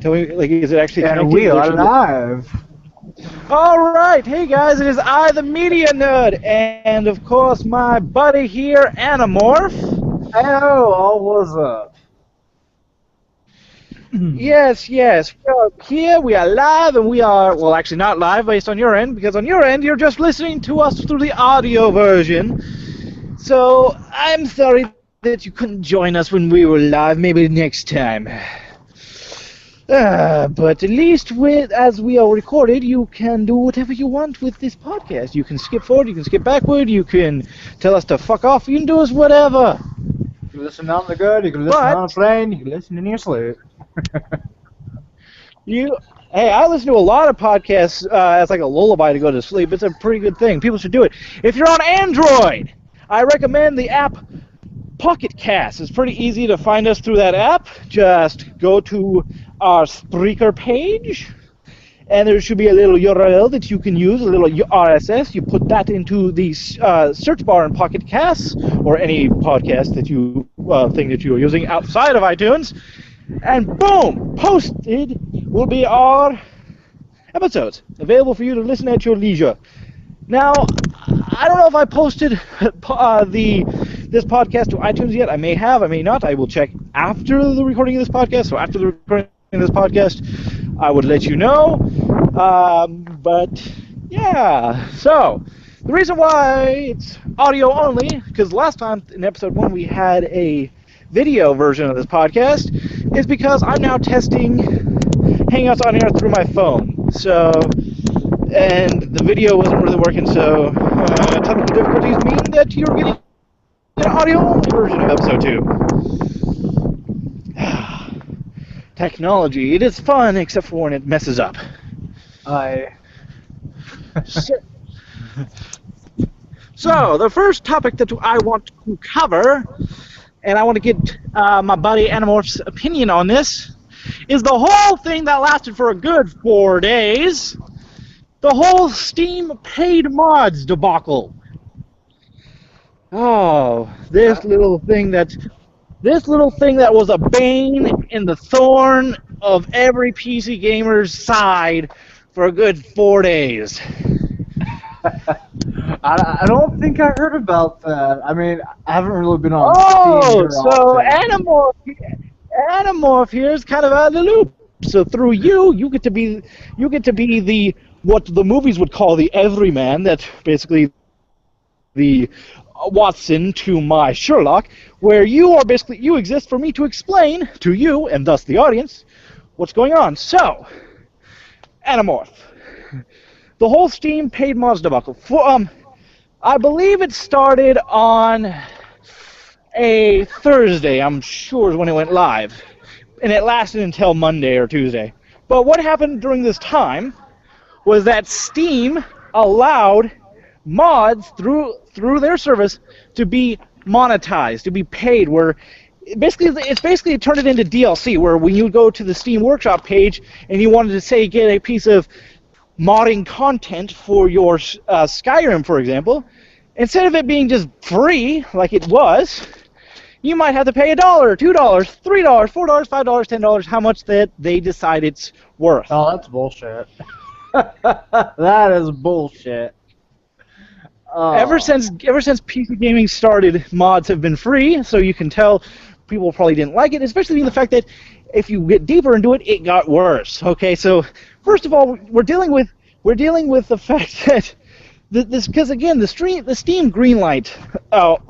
Tell me, like, is it actually connected? And we are live. All right, hey guys, it is I, the Media Nerd, and of course my buddy here, Animorph. Hello, what's up? Yes, we are here, we are live, and we are, well, actually not live based on your end, because on your end you're just listening to us through the audio version. So, I'm sorry that you couldn't join us when we were live, maybe next time. But at least as we are recorded, you can do whatever you want with this podcast. You can skip forward, you can skip backward, you can tell us to fuck off, you can do us whatever. You can listen on the good, you can listen on a plane, you can listen in your sleep. Hey, I listen to a lot of podcasts as like a lullaby to go to sleep. It's a pretty good thing. People should do it. If you're on Android, I recommend the app Pocket Cast. It's pretty easy to find us through that app. Just go to our Spreaker page, and there should be a little URL that you can use, a little RSS. You put that into the search bar in Pocket Casts, or any podcast that you think that you are using outside of iTunes, and boom, posted will be our episodes, available for you to listen at your leisure. Now, I don't know if I posted this podcast to iTunes yet. I may have, I may not. I will check after the recording of this podcast. So after the recording of this podcast, I would let you know. But yeah, so the reason why it's audio only, because last time in episode 1 we had a video version of this podcast, is because I'm now testing Hangouts on Air through my phone. So, and the video wasn't really working, so technical difficulties mean that you're getting an audio-only version of episode 2. Technology, it is fun, except for when it messes up. So, the first topic that I want to cover, and I want to get my buddy Animorph's opinion on this, is the whole thing that lasted for a good 4 days. The whole Steam paid mods debacle. Oh, this little thing that was a bane in the thorn of every PC gamer's side for a good 4 days. I don't think I heard about that. I mean, I haven't really been on Steam. So Animorph here is kind of out of the loop. So through you get to be the what the movies would call the everyman. That's basically the Watson to my Sherlock, where you exist for me to explain to you and thus the audience what's going on. So, Animorph, the whole Steam paid mods debacle. I believe it started on a Thursday, I'm sure, is when it went live, and it lasted until Monday or Tuesday. But what happened during this time was that Steam allowed mods through their service to be monetized, to be paid, where it turned it into DLC, where when you go to the Steam Workshop page and you wanted to, say, get a piece of modding content for your Skyrim, for example, instead of it being just free, like it was, you might have to pay $1, $2, $3, $4, $5, $10, how much that they decide it's worth. Oh, that's bullshit. That is bullshit. Ever since PC gaming started, mods have been free, so you can tell people probably didn't like it, especially the fact that if you get deeper into it, it got worse. Okay, so first of all, we're dealing with the fact that because again, the Steam Greenlight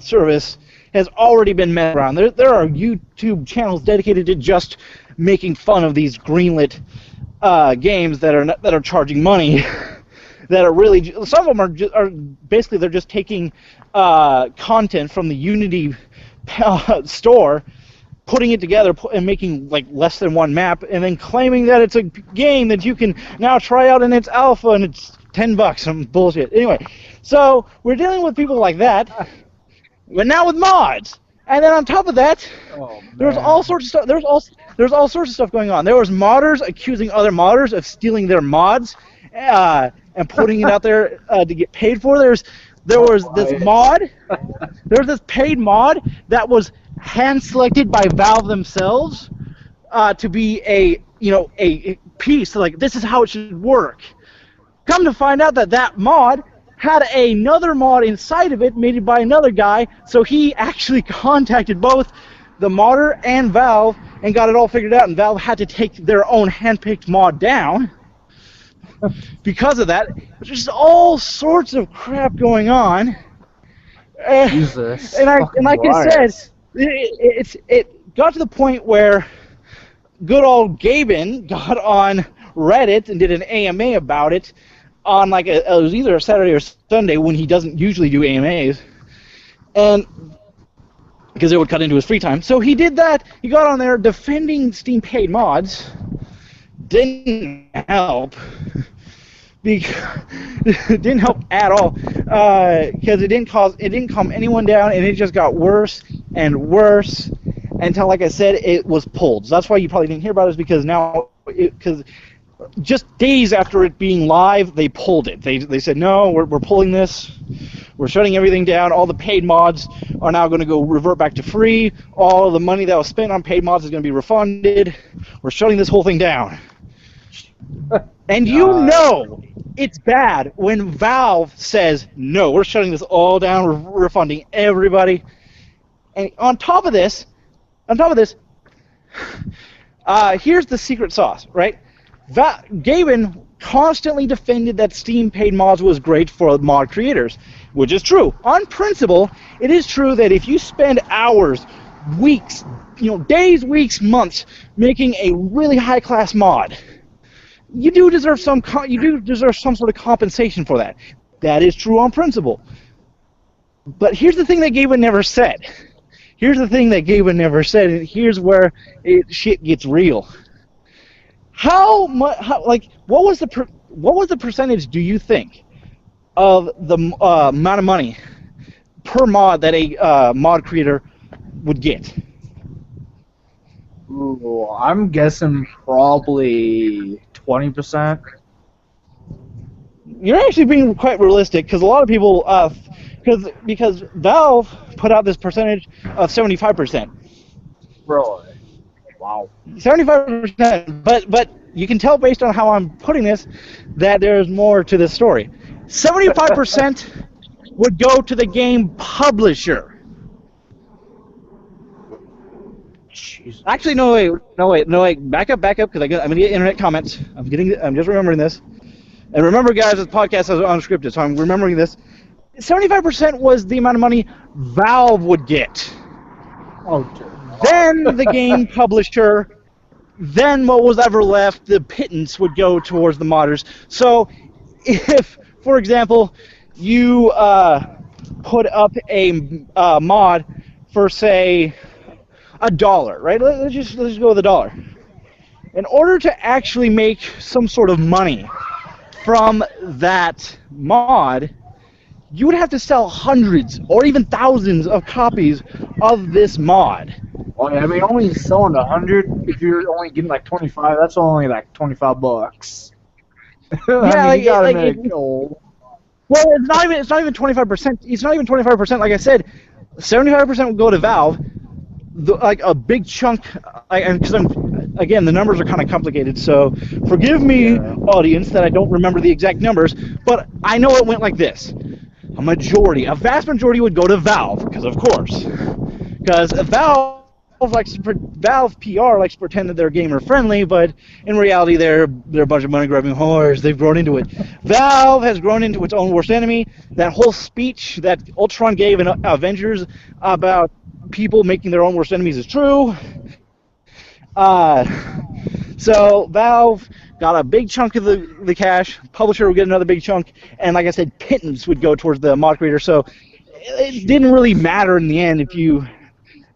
service has already been messed around. There are YouTube channels dedicated to just making fun of these greenlit games that are charging money. That are really, some of them are basically, they're just taking content from the Unity store, putting it together and making like less than one map, and then claiming that it's a game that you can now try out in its alpha and it's $10, some bullshit. Anyway, so we're dealing with people like that, but now with mods. And then on top of that, there's all sorts of stuff. There's all sorts of stuff going on. There was modders accusing other modders of stealing their mods and putting it out there to get paid for. There was this paid mod that was hand selected by Valve themselves to be a a piece like this is how it should work. Come to find out that mod had another mod inside of it made by another guy, so he actually contacted both the modder and Valve and got it all figured out, and Valve had to take their own handpicked mod down because of that. There's just all sorts of crap going on. Jesus. And like I said, it got to the point where good old Gaben got on Reddit and did an AMA about it on it was either a Saturday or Sunday when he doesn't usually do AMAs, and because it would cut into his free time. So he did that. He got on there defending Steam paid mods. Didn't help. It didn't help at all because it didn't calm anyone down, and it just got worse and worse until, like I said, it was pulled. So that's why you probably didn't hear about it, is because because just days after it being live, they pulled it. They said, no, we're pulling this. We're shutting everything down. All the paid mods are now going to go revert back to free. All the money that was spent on paid mods is going to be refunded. We're shutting this whole thing down. And it's bad when Valve says, no, we're shutting this all down, we're refunding everybody. And on top of this, here's the secret sauce, right? Gaben constantly defended that Steam paid mods was great for mod creators, which is true. On principle, it is true that if you spend hours, weeks, days, weeks, months making a really high-class mod, you do deserve some sort of compensation for that. That is true on principle. But here's the thing that Gaben never said. And here's where shit gets real. What was the percentage, do you think, of the amount of money per mod that a mod creator would get? Ooh, I'm guessing probably 20%. You're actually being quite realistic, because a lot of people, because Valve put out this percentage of 75%. Really? Wow. 75%, but you can tell based on how I'm putting this that there's more to this story. 75% would go to the game publisher. Jeez. Actually, no wait. Back up, because I'm gonna get internet comments. I'm just remembering this. And remember, guys, this podcast is unscripted, so I'm remembering this. 75% was the amount of money Valve would get. Oh, dear. Then the game publisher, then what was ever left, the pittance would go towards the modders. So if, for example, you put up a mod for, say, $1, right? Let's just go with $1. In order to actually make some sort of money from that mod, you would have to sell hundreds or even thousands of copies of this mod. Well, I mean, only selling 100, if you're only getting like 25, that's only like $25. Yeah, you gotta make. Well, it's not even 25%. It's not even 25%. Like I said, 75% will go to Valve. A big chunk, because again, the numbers are kind of complicated, so forgive me, audience, that I don't remember the exact numbers, but I know it went like this. A vast majority would go to Valve, because of course. Because Valve PR likes to pretend that they're gamer friendly, but in reality they're a bunch of money grabbing whores. They've grown into it. Valve has grown into its own worst enemy. That whole speech that Ultron gave in Avengers about people making their own worst enemies is true. So Valve got a big chunk of the cash. Publisher would get another big chunk, and like I said, pittance would go towards the mod creator. So it didn't really matter in the end if you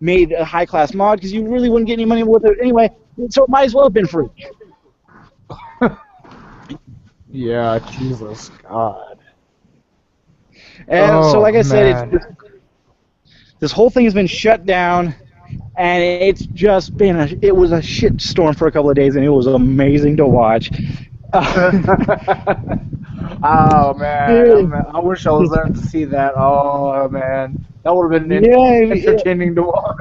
made a high-class mod, because you really wouldn't get any money with it anyway. So it might as well have been free. Yeah, Jesus God. And so, like I said, this whole thing has been shut down, and it's just been it was a shit storm for a couple of days, and it was amazing to watch. Oh man, I wish I was there to see that. Oh man, that would have been entertaining to watch.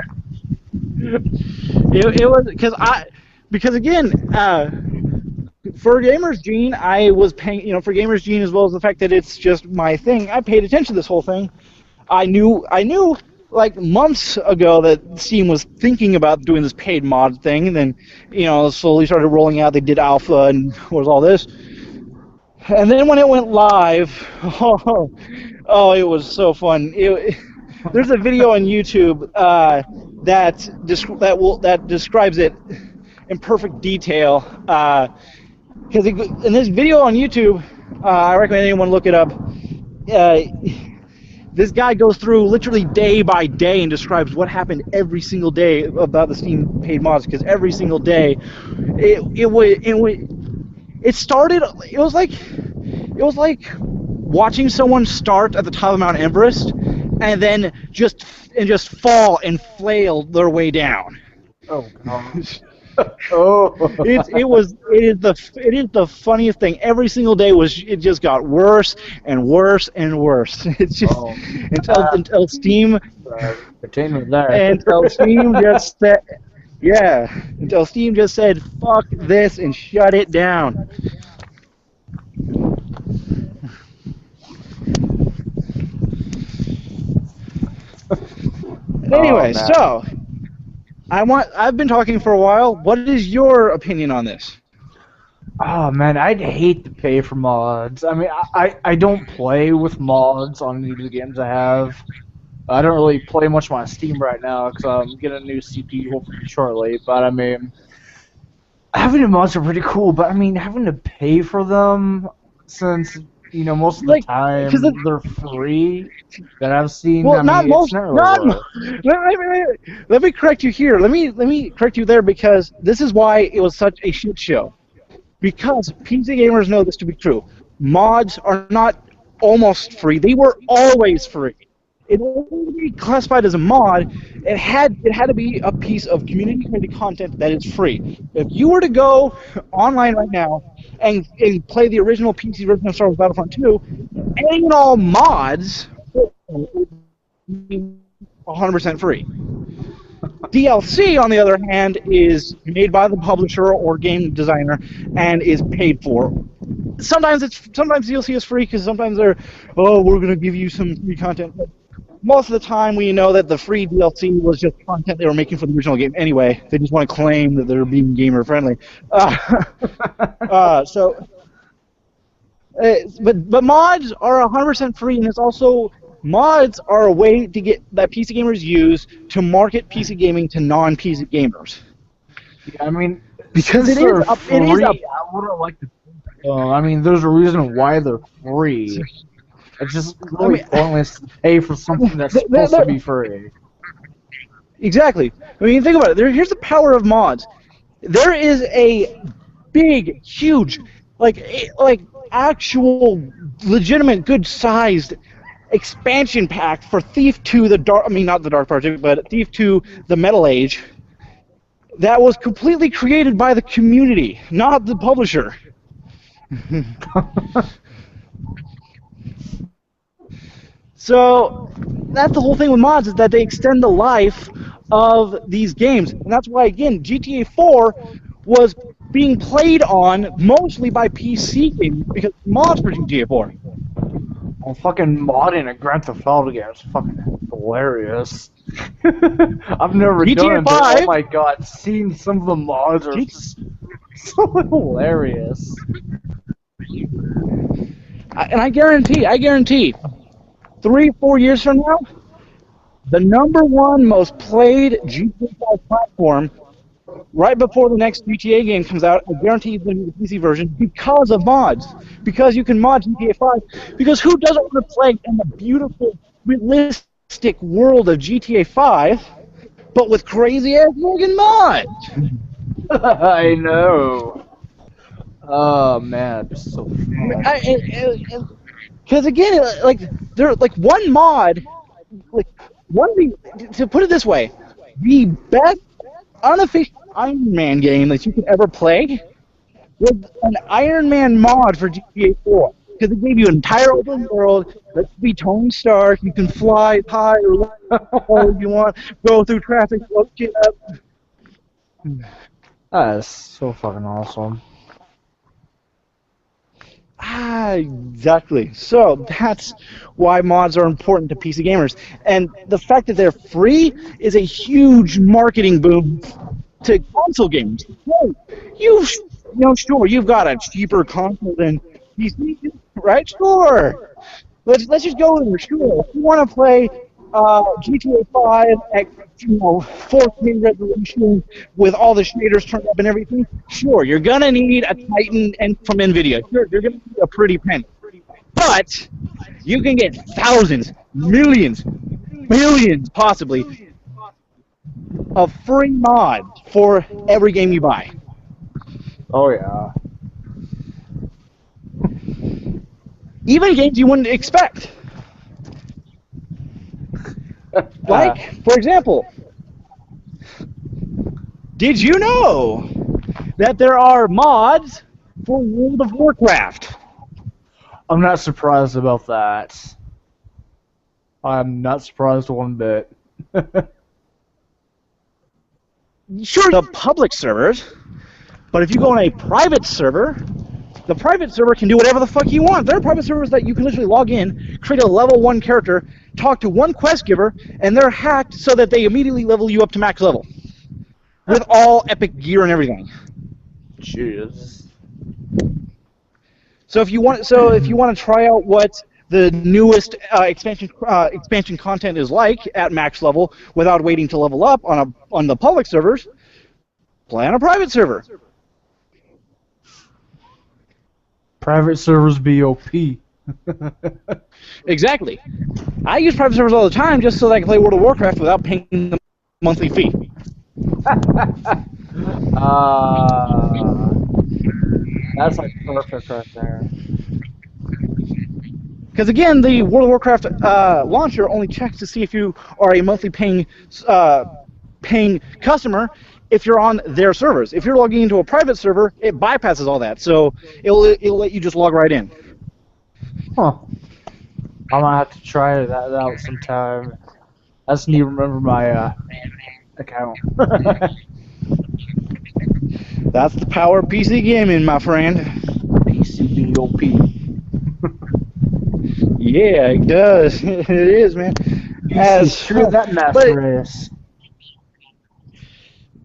It was because because again, for Gamers Gene, I was paying, for Gamers Gene as well as the fact that it's just my thing. I paid attention to this whole thing. I knew like months ago that Steam was thinking about doing this paid mod thing, and then slowly started rolling out. They did alpha and was all this, and then when it went live, it was so fun. There's a video on YouTube that describes it in perfect detail. Because in this video on YouTube, I recommend anyone look it up. This guy goes through literally day by day and describes what happened every single day about the Steam paid mods. Because every single day, it was like watching someone start at the top of Mount Everest and then just fall and flail their way down. Oh gosh. It is the funniest thing. Every single day it just got worse and worse and worse. It's just until Steam entertainment there. Until Steam just said until Steam just said fuck this and shut it down. Anyway, so I've been talking for a while. What is your opinion on this? Oh man, I'd hate to pay for mods. I mean, I don't play with mods on any of the games I have. I don't really play much on Steam right now because I'm getting a new CPU hopefully shortly. But I mean, having the mods are pretty cool. But I mean, having to pay for them since most of the time they're free that I've seen. Well, let me correct you here. Let me correct you there because this is why it was such a shit show. Because PC gamers know this to be true. Mods are not almost free. They were always free. In order to be classified as a mod, it had to be a piece of community-created content that is free. If you were to go online right now and play the original PC version of Star Wars Battlefront 2, any and all mods would be 100% free. DLC, on the other hand, is made by the publisher or game designer and is paid for. Sometimes DLC is free because sometimes we're going to give you some free content. But most of the time, we know that the free DLC was just content they were making for the original game anyway. They just want to claim that they're being gamer friendly. But mods are 100% free, and it's also mods are a way to get that PC gamers use to market PC gaming to non-PC gamers. Yeah, I mean, because it is free. I wouldn't like to. I mean, there's a reason why they're free. It's just really pointless to pay for something that's supposed to be free. Exactly. I mean, think about it. Here's the power of mods. There is a big, huge, like actual, legitimate, good-sized expansion pack for Thief 2 not the Dark Project, but Thief 2 the Metal Age that was completely created by the community, not the publisher. So that's the whole thing with mods, is that they extend the life of these games. And that's why, again, GTA 4 was being played on mostly by PC games because mods for GTA 4. Well, fucking modding a Grand Theft Auto game is fucking hilarious. I've never done it, but oh my god, seeing some of the mods are so hilarious. And I guarantee, 3-4 years from now, the #1 most played GTA 5 platform, right before the next GTA game comes out, I guarantee it's going to be the PC version because of mods. Because you can mod GTA 5. Because who doesn't want to play in the beautiful, realistic world of GTA 5, but with crazy-ass friggin' mods? I know. Oh, man, it's so fun. Because again, they're one mod, to put it this way, the best unofficial Iron Man game that you could ever play was an Iron Man mod for GTA 4. Because it gave you an entire open world, let you be Tony Stark, you can fly high or low if you want, go through traffic, blow shit up. That is so fucking awesome. Exactly. So that's why mods are important to PC gamers. And the fact that they're free is a huge marketing boom to console games. Hey, sure, you've got a cheaper console than PC, right? Sure. Let's just go there. Sure. If you want to play GTA 5 at 4K resolution with all the shaders turned up and everything, sure, you're gonna need a Titan and from NVIDIA. Sure, you're gonna need a pretty penny. But you can get thousands, millions, billions, possibly, of free mods for every game you buy. Oh yeah. Even games you wouldn't expect. Like, for example, did you know that there are mods for World of Warcraft? I'm not surprised about that. I'm not surprised one bit. Sure, the public servers, but if you go on a private server, the private server can do whatever the fuck you want. There are private servers that you can literally log in, create a level 1 character, talk to one quest giver, and they're hacked so that they immediately level you up to max level. With all epic gear and everything. Jeez. So if you want to try out what the newest expansion content is like at max level without waiting to level up on the public servers, play on a private server. Private servers be OP. Exactly. I use private servers all the time just so that I can play World of Warcraft without paying the monthly fee. That's like perfect right there. Because again, the World of Warcraft launcher only checks to see if you are a monthly paying customer if you're on their servers. If you're logging into a private server, it bypasses all that, so it'll let you just log right in. Huh. I might have to try that out sometime. I just need to remember my account. That's the power of PC gaming, my friend. PCBOP. Yeah, it does. It is, man. Screw that master race.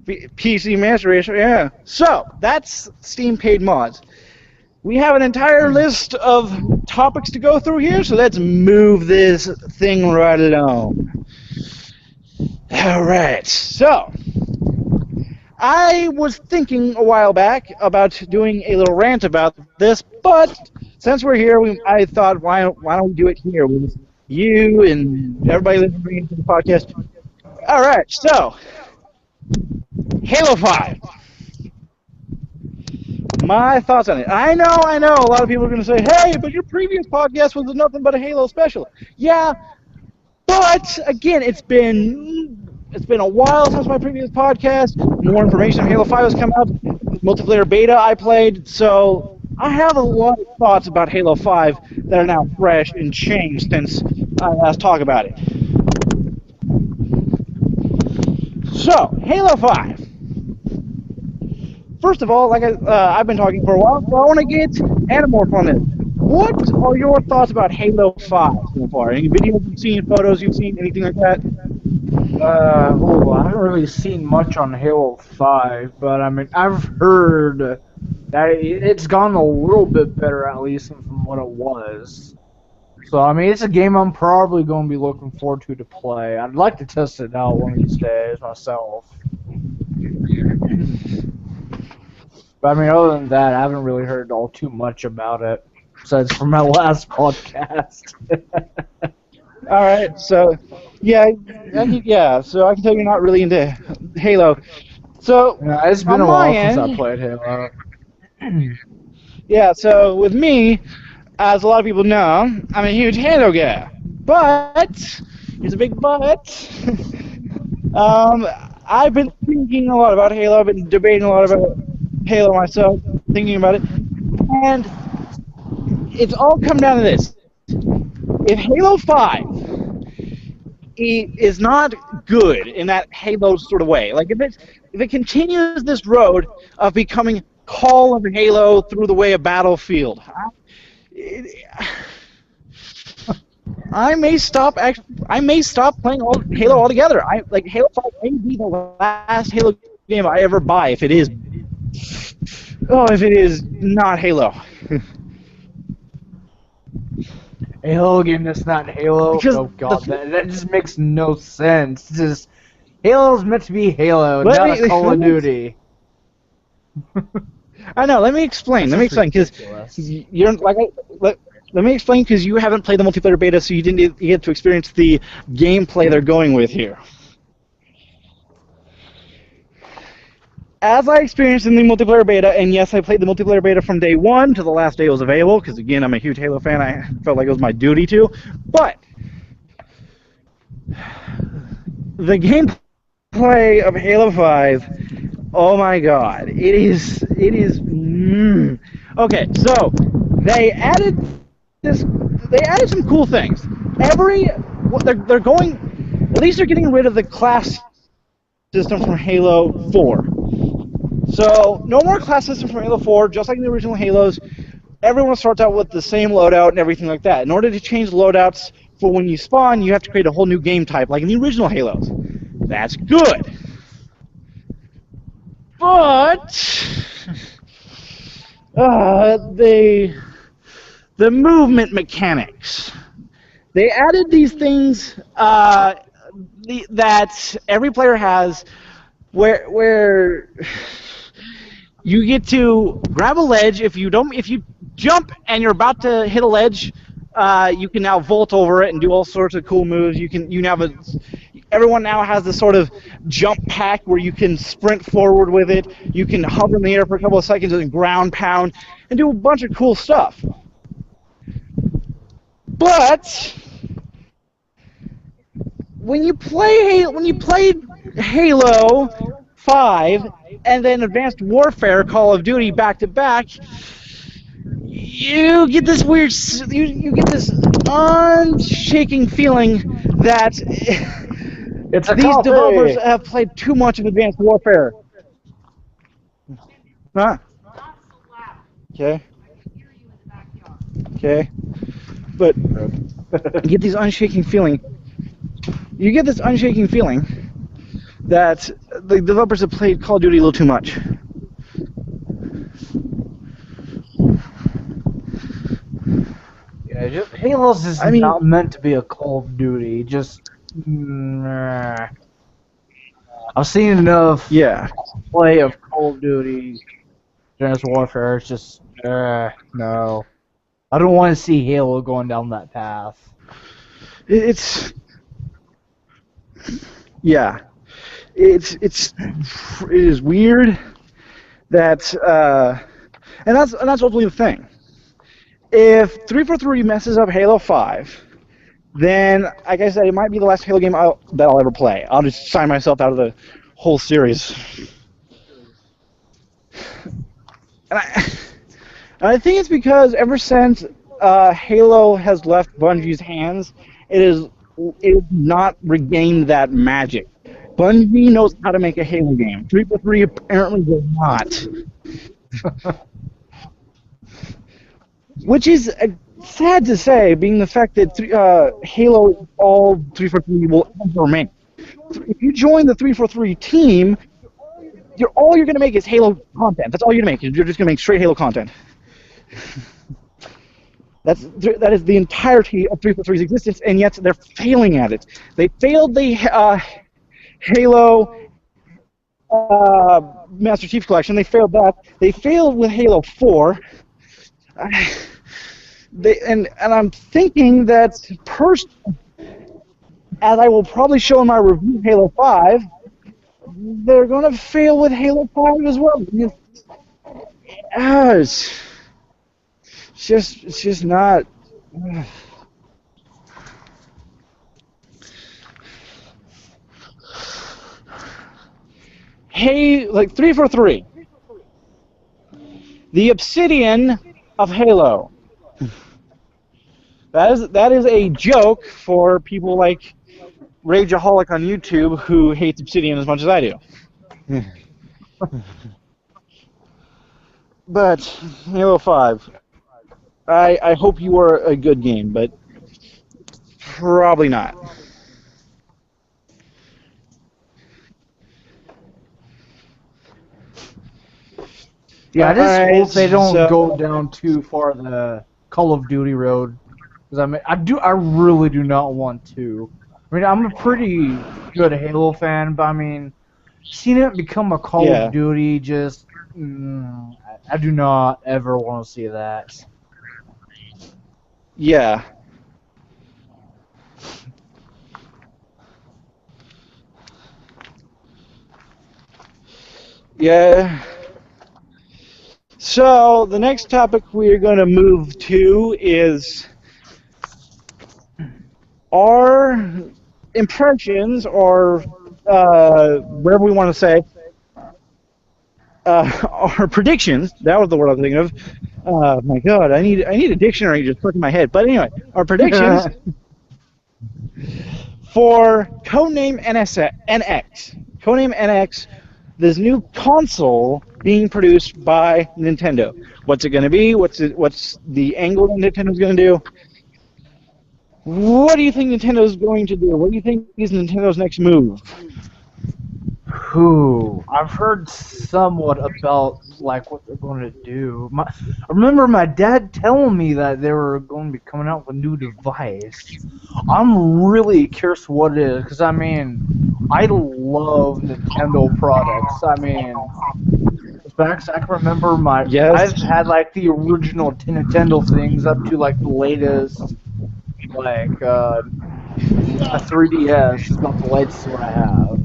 PC Master Race, yeah. So, that's Steam paid mods. We have an entire list of topics to go through here, so let's move this thing right along. Alright, so I was thinking a while back about doing a little rant about this, but since we're here, I thought, why don't we do it here with you and everybody listening to the podcast? Alright, so Halo 5. My thoughts on it. I know, a lot of people are going to say, hey, but your previous podcast was nothing but a Halo special. Yeah, but, again, it's been a while since my previous podcast. More information on Halo 5 has come out. Multiplayer beta I played, so I have a lot of thoughts about Halo 5 that are now fresh and changed since I last talked about it. So, Halo 5. First of all, like I've been talking for a while, so I want to get Animorph on this. What are your thoughts about Halo 5 so far? Any videos you've seen, photos you've seen, anything like that? I haven't really seen much on Halo 5, but I mean, I've heard that it's gone a little bit better, at least, from what it was. So, I mean, it's a game I'm probably going to be looking forward to play. I'd like to test it out one of these days myself. But, I mean, other than that, I haven't really heard all too much about it, besides from my last podcast. Alright, so, yeah, so I can tell you're not really into Halo. So, yeah, it's been a while since I played Halo. Yeah, so with me, as a lot of people know, I'm a huge Halo guy. But, here's a big but, I've been thinking a lot about Halo, I've been debating a lot about Halo myself, thinking about it, and it's all come down to this. If Halo 5 is not good in that Halo sort of way, like if if it continues this road of becoming Call of Halo through the way of Battlefield, I may stop playing Halo altogether. Halo 5 may be the last Halo game I ever buy if it is not Halo. A Halo game that's not Halo? Because oh god, that just makes no sense. Just Halo's meant to be Halo, not a Call of Duty. I know. Let me explain. Because you're let me explain because you haven't played the multiplayer beta, so you didn't get to experience the gameplay they're going with here. As I experienced in the multiplayer beta, and yes, I played the multiplayer beta from day one to the last day it was available, because again, I'm a huge Halo fan, I felt like it was my duty to, but the gameplay of Halo 5, oh my god, it is, Okay, so, they added some cool things. They're going, at least they're getting rid of the class system from Halo 4. So, no more class system from Halo 4, just like in the original Halos. Everyone starts out with the same loadout and everything like that. In order to change loadouts for when you spawn, you have to create a whole new game type, like in the original Halos. That's good. But the movement mechanics. They added these things that every player has, where you get to grab a ledge. If you jump and you're about to hit a ledge, you can now vault over it and do all sorts of cool moves. Everyone now has this sort of jump pack where you can sprint forward with it. You can hover in the air for a couple of seconds and ground pound and do a bunch of cool stuff. But when you played Halo 5 and then Advanced Warfare, Call of Duty back to back, you get this weird, you get this unshaking feeling that these developers have played too much of Advanced Warfare. Huh? Okay. Okay. But you get this unshaking feeling. You get this unshaking feeling that the developers have played Call of Duty a little too much. Yeah, Halo's is not meant to be a Call of Duty. I've seen enough play of Call of Duty, Advanced Warfare. It's just no. I don't want to see Halo going down that path. It is weird that and that's ultimately the thing. If 343 messes up Halo 5, then, like I said, it might be the last Halo game that I'll ever play. I'll just sign myself out of the whole series. And I think it's because ever since Halo has left Bungie's hands, it has not regained that magic. Bungie knows how to make a Halo game. 343 apparently does not. Which is sad to say, being the fact that Halo, all 343 will ever make. If you join the 343 team, all you're going to make is Halo content. That's all you're going to make. You're just going to make straight Halo content. That is the entirety of 343's existence, and yet they're failing at it. They failed the Halo Master Chief Collection. They failed that. They failed with Halo 4. And I'm thinking that, as I will probably show in my review of Halo 5, they're going to fail with Halo 5 as well. It's just not. Hey, like 343, the Obsidian of Halo. That is a joke for people like Rageaholic on YouTube who hates Obsidian as much as I do. But Halo 5, I hope you are a good game, but probably not. Yeah, I just Alright, hope they don't so go down too far the Call of Duty road. Because I really do not want to. I mean, I'm a pretty good Halo fan, but I mean, seeing it become a Call of yeah, Duty, I do not ever want to see that. yeah, yeah. So the next topic we are going to move to is our impressions, or whatever we want to say, our predictions. That was the word I was thinking of. My God, I need a dictionary just stuck in my head. But anyway, our predictions for Codename NX. Codename NX, this new console being produced by Nintendo. What's it going to be? What's the angle that Nintendo's going to do? What do you think Nintendo's going to do? What do you think is Nintendo's next move? I've heard somewhat about like what they're going to do. I remember my dad telling me that they were going to be coming out with a new device. I'm really curious what it is, because I mean, I love Nintendo products. I mean, as back as I can remember, I've had like the original Nintendo things up to like the latest, like a 3DS is about the latest one I have.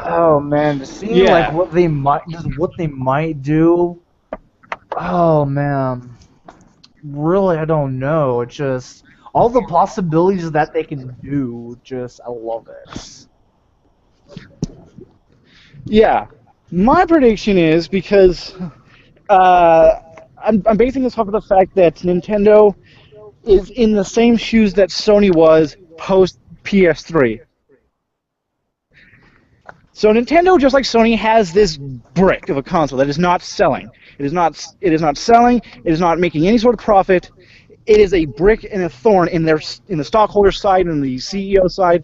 Oh man, to see like what they might do. Oh man, really, I don't know. It's just all the possibilities that they can do. Just I love it. Yeah, my prediction is because I'm basing this off of the fact that Nintendo is in the same shoes that Sony was post PS3. So Nintendo, just like Sony, has this brick of a console that is not selling. It is not selling. It is not making any sort of profit. It is a brick and a thorn in the stockholder side and the CEO side.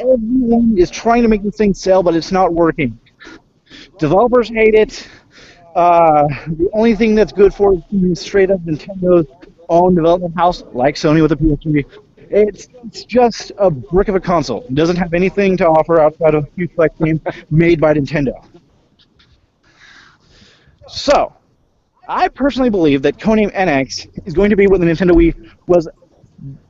Everyone is trying to make this thing sell, but it's not working. Developers hate it. The only thing that's good for it is straight up Nintendo's own development house, like Sony with the PS3. It's just a brick of a console. It doesn't have anything to offer outside of a few select games made by Nintendo. So, I personally believe that Codename NX is going to be what the Nintendo Wii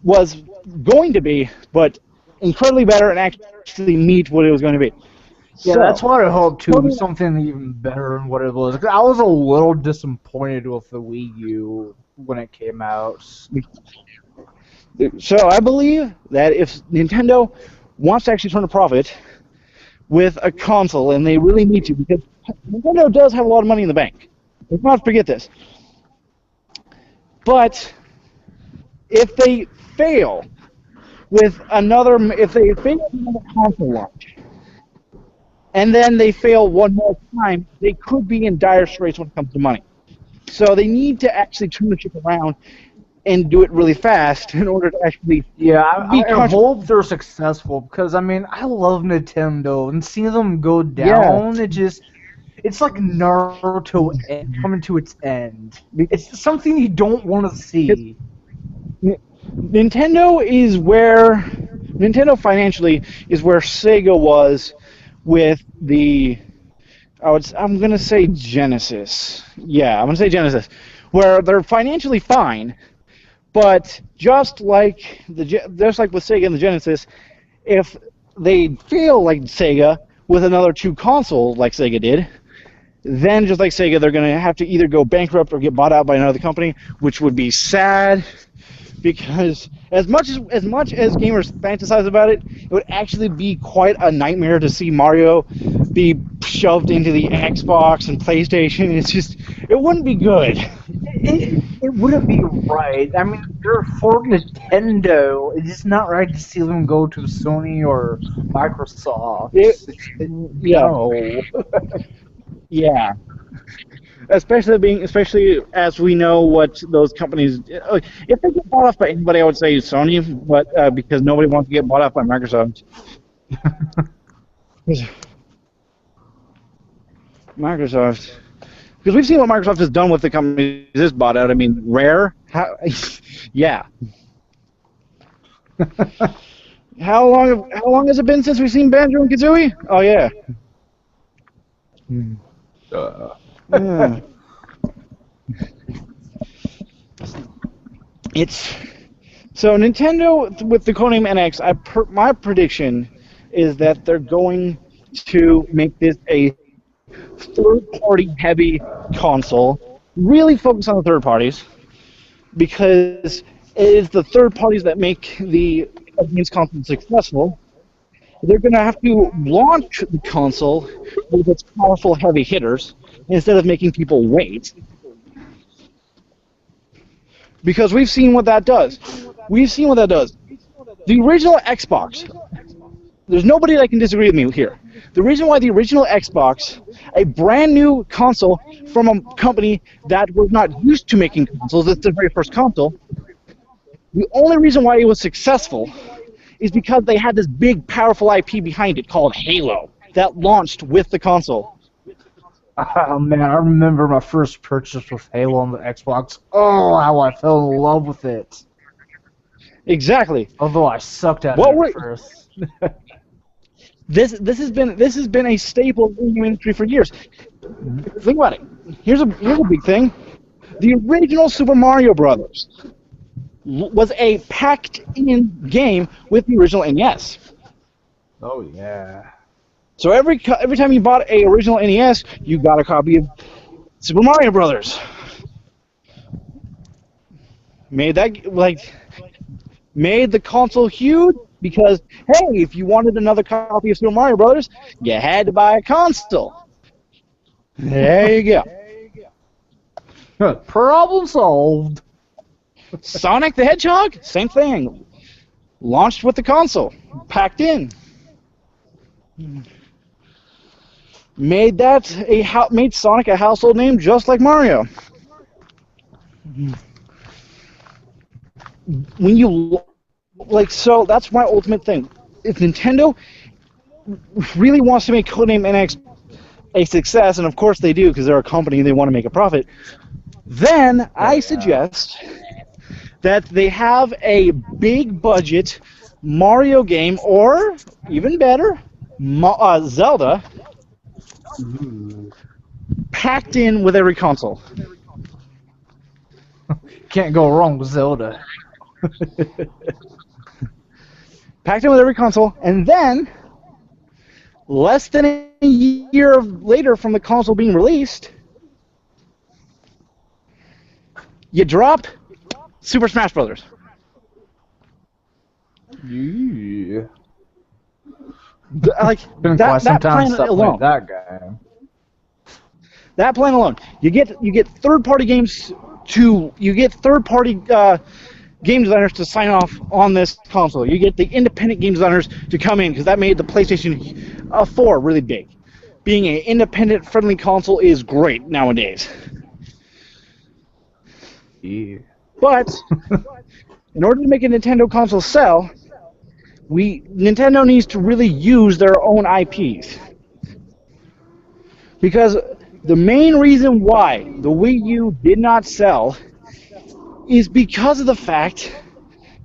was going to be, but incredibly better and actually meet what it was going to be. Yeah, that's what I hope too. Something even better than what it was. I was a little disappointed with the Wii U when it came out. So I believe that if Nintendo wants to actually turn a profit with a console, and they really need to, because Nintendo does have a lot of money in the bank. Let's not forget this. But if they fail with another console launch, and then they fail one more time, they could be in dire straits when it comes to money. So they need to actually turn the ship around and do it really fast in order to actually I hope they're successful, because I mean I love Nintendo, and seeing them go down, it's like Naruto coming to its end. It's something you don't want to see. Nintendo financially is where Sega was with the I'm gonna say Genesis. Yeah, I'm gonna say Genesis, where they're financially fine. But just like with Sega and the Genesis, if they fail like Sega with another two consoles like Sega did, then just like Sega, they're going to have to either go bankrupt or get bought out by another company, which would be sad. Because as much as gamers fantasize about it, it would actually be quite a nightmare to see Mario be shoved into the Xbox and PlayStation. It wouldn't be good. It wouldn't be right. I mean, they're for Nintendo. It's just not right to see them go to Sony or Microsoft. Yeah, No. yeah. Especially as we know what those companies. If they get bought off by anybody, I would say Sony, but because nobody wants to get bought off by Microsoft. Microsoft. Because we've seen what Microsoft has done with the companies this bought out. I mean, Rare. Yeah. How long has it been since we've seen Banjo and Kazooie? Oh yeah. Yeah. It's so Nintendo with the codename NX. My prediction is that they're going to make this a third-party heavy console. Really focus on the third parties because it is the third parties that make the games console successful. They're going to have to launch the console with its powerful heavy hitters instead of making people wait. Because we've seen what that does. The original Xbox, there's nobody that can disagree with me here. The reason why the original Xbox, a brand new console from a company that was not used to making consoles, it's the very first console, the only reason why it was successful is because they had this big, powerful IP behind it called Halo that launched with the console. Oh man, I remember my first purchase with Halo on the Xbox. Oh, how I fell in love with it. Exactly. Although I sucked at it at first. This has been a staple in the industry for years. Think about it. Here's a big thing. The original Super Mario Brothers was a packed-in game with the original NES. Oh yeah. So every time you bought a original NES, you got a copy of Super Mario Brothers. Made the console huge because, hey, if you wanted another copy of Super Mario Brothers, you had to buy a console. There you go. Problem solved. Sonic the Hedgehog, same thing. Launched with the console, packed in. Made Sonic a household name just like Mario. So that's my ultimate thing. If Nintendo really wants to make Codename NX a success, and of course they do because they're a company and they want to make a profit, then I suggest that they have a big budget Mario game, or even better, Zelda, packed in with every console. Can't go wrong with Zelda. Packed in with every console, and then, less than a year later from the console being released, you drop Super Smash Brothers. Yeah. That plan alone. That guy. That plan alone. You get third-party games third-party game designers to sign off on this console. You get the independent game designers to come in because that made the PlayStation 4 really big. Being an independent, friendly console is great nowadays. Yeah. But in order to make a Nintendo console sell, Nintendo needs to really use their own IPs. Because the main reason why the Wii U did not sell is because of the fact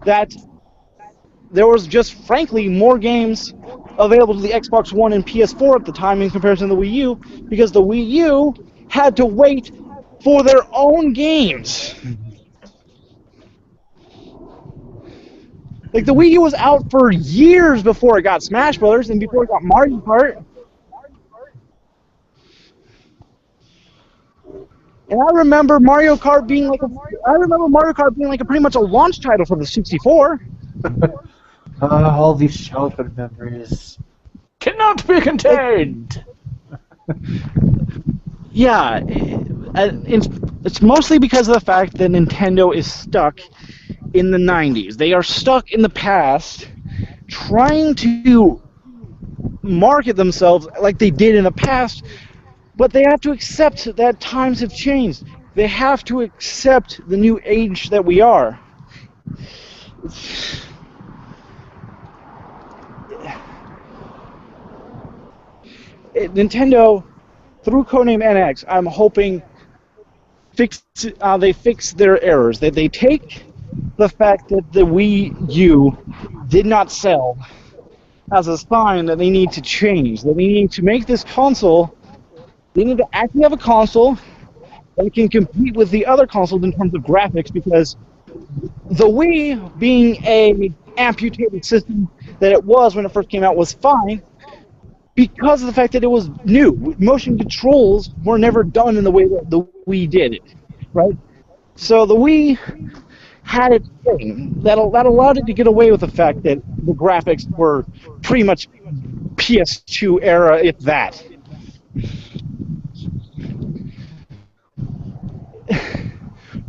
that there was just, frankly, more games available to the Xbox One and PS4 at the time in comparison to the Wii U, because the Wii U had to wait for their own games. Like, the Wii U was out for years before it got Smash Brothers and before it got Mario Kart. And I remember Mario Kart being like pretty much a launch title for the 64. All these childhood memories cannot be contained. Yeah, It's mostly because of the fact that Nintendo is stuck in the 90s. They are stuck in the past trying to market themselves like they did in the past, but they have to accept that times have changed. They have to accept the new age that we are. Nintendo, through Codename NX, I'm hoping they fix their errors. That they take the fact that the Wii U did not sell as a sign that they need to change. That they need to make this console. They need to actually have a console that can compete with the other consoles in terms of graphics, because the Wii, being a amputated system that it was when it first came out, was fine because of the fact that it was new. Motion controls were never done in the way that the Wii did it, right? So the Wii had its thing that allowed it to get away with the fact that the graphics were pretty much PS2 era, if that.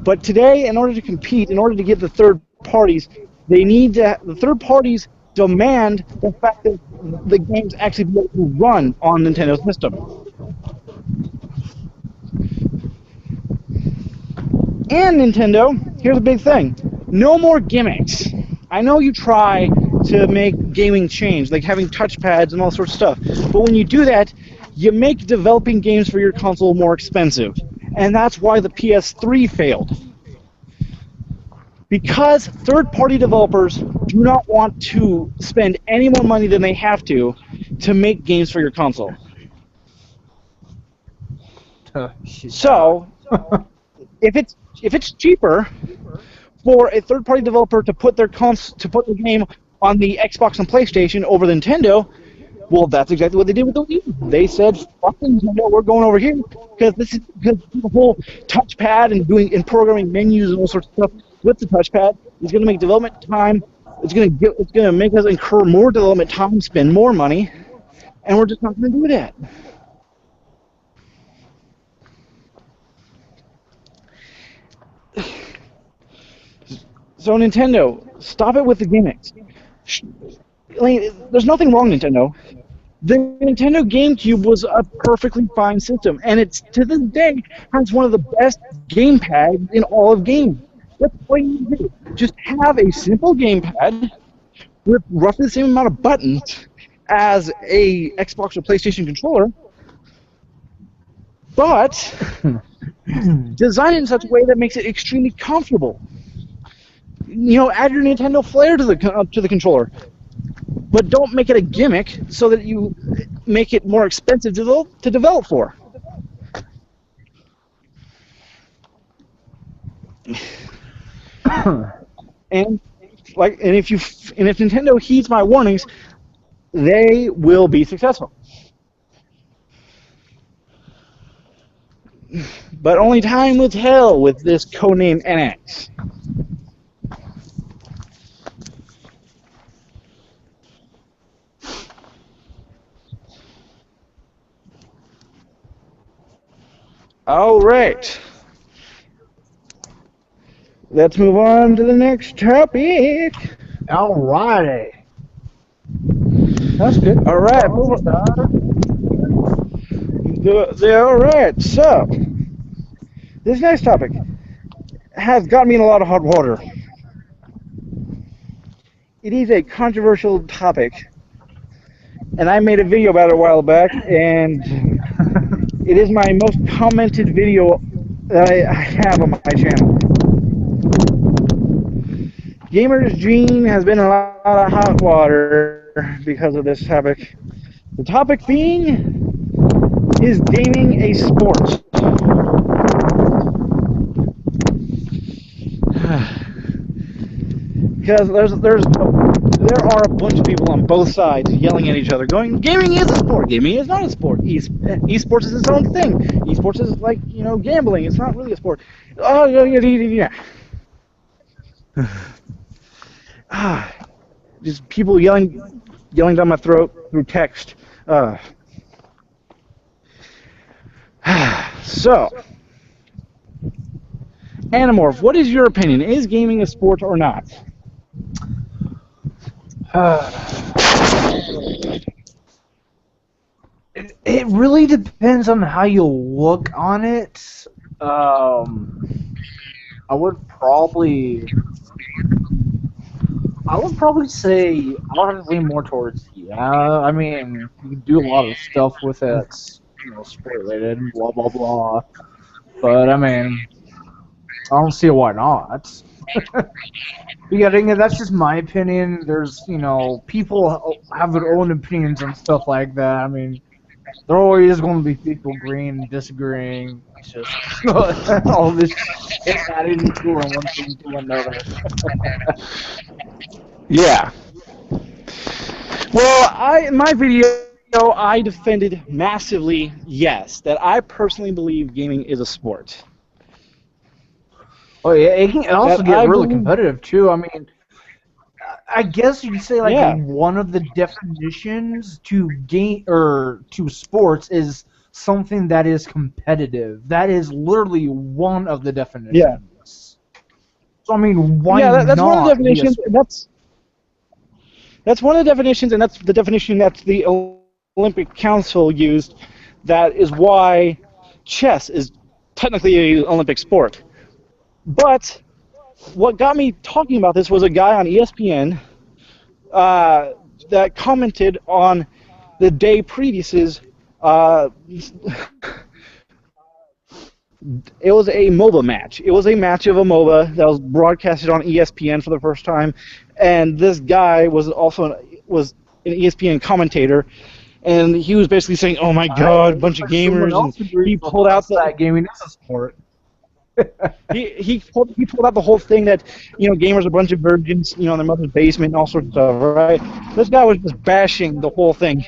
But today, in order to compete, in order to get the third parties, the third parties demand the fact that the games actually be able to run on Nintendo's system. And Nintendo, here's a big thing: no more gimmicks. I know you try to make gaming change, like having touchpads and all sorts of stuff, but when you do that, you make developing games for your console more expensive. And that's why the PS3 failed. Because third-party developers do not want to spend any more money than they have to make games for your console. So, if it's cheaper for a third-party developer to put their game on the Xbox and PlayStation over the Nintendo, well, that's exactly what they did with the Wii. They said, "Fuck Nintendo, we're going over here because the whole touchpad and programming menus and all sorts of stuff with the touchpad is going to make development time. It's going to make us incur more development time, spend more money, and we're just not going to do that." So Nintendo, stop it with the gimmicks. There's nothing wrong, Nintendo. The Nintendo GameCube was a perfectly fine system, and it's, to this day, has one of the best gamepads in all of gaming. That's all you need to do. Just have a simple gamepad with roughly the same amount of buttons as a Xbox or PlayStation controller, but design it in such a way that makes it extremely comfortable. Add your Nintendo flair to the controller. But don't make it a gimmick so that you make it more expensive to develop for. And if Nintendo heeds my warnings, they will be successful. But only time will tell with this codename NX. All right. Let's move on to the next topic. All righty. That's good. All right. All right. So, this next topic has got me in a lot of hot water. It is a controversial topic, and I made a video about it a while back, and it is my most commented video that I have on my channel. Gamer's Gene has been in a lot of hot water because of this topic. The topic being, is gaming a sport? Because there are a bunch of people on both sides yelling at each other, going, "Gaming is a sport. Gaming is not a sport. Esports is its own thing. Esports is like gambling. It's not really a sport." Oh yeah. Just people yelling down my throat through text. So Animorph, what is your opinion? Is gaming a sport or not? It really depends on how you look on it. I would probably say I would lean more towards yeah. I mean, you can do a lot of stuff with it, sport related, blah blah blah. But I mean, I don't see why not. Yeah, that's just my opinion. There's, people have their own opinions and stuff like that. I mean, there always going to be people agreeing, disagreeing. It's just all this shit added into one thing to another. Yeah. Well, in my video, I defended massively, yes, that I personally believe gaming is a sport. Oh yeah, it can also get really competitive too. I mean, I guess you could say one of the definitions to game or to sports is something that is competitive. That is literally one of the definitions. Yeah. So I mean, why not? Yeah, that's one of the definitions. That's one of the definitions, and that's the definition that the Olympic Council used. That is why chess is technically an Olympic sport. But what got me talking about this was a guy on ESPN that commented on the day previous's. It was a MOBA match. It was a match of a MOBA that was broadcasted on ESPN for the first time, and this guy was also an ESPN commentator, and he was basically saying, "Oh my God, a bunch of gamers!" And he pulled out that gaming is a sport. he pulled out the whole thing that gamers are a bunch of virgins, in their mother's basement and all sorts of stuff, right? This guy was just bashing the whole thing,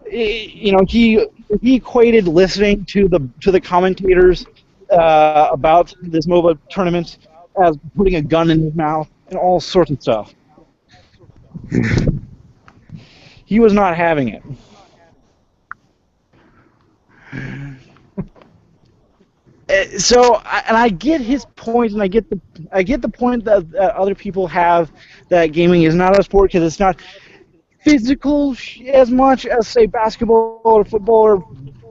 He equated listening to the commentators about this MOBA tournament as putting a gun in his mouth and all sorts of stuff. He was not having it. So, I get his point, and I get the point that other people have that gaming is not a sport because it's not physical as much as, say, basketball or football or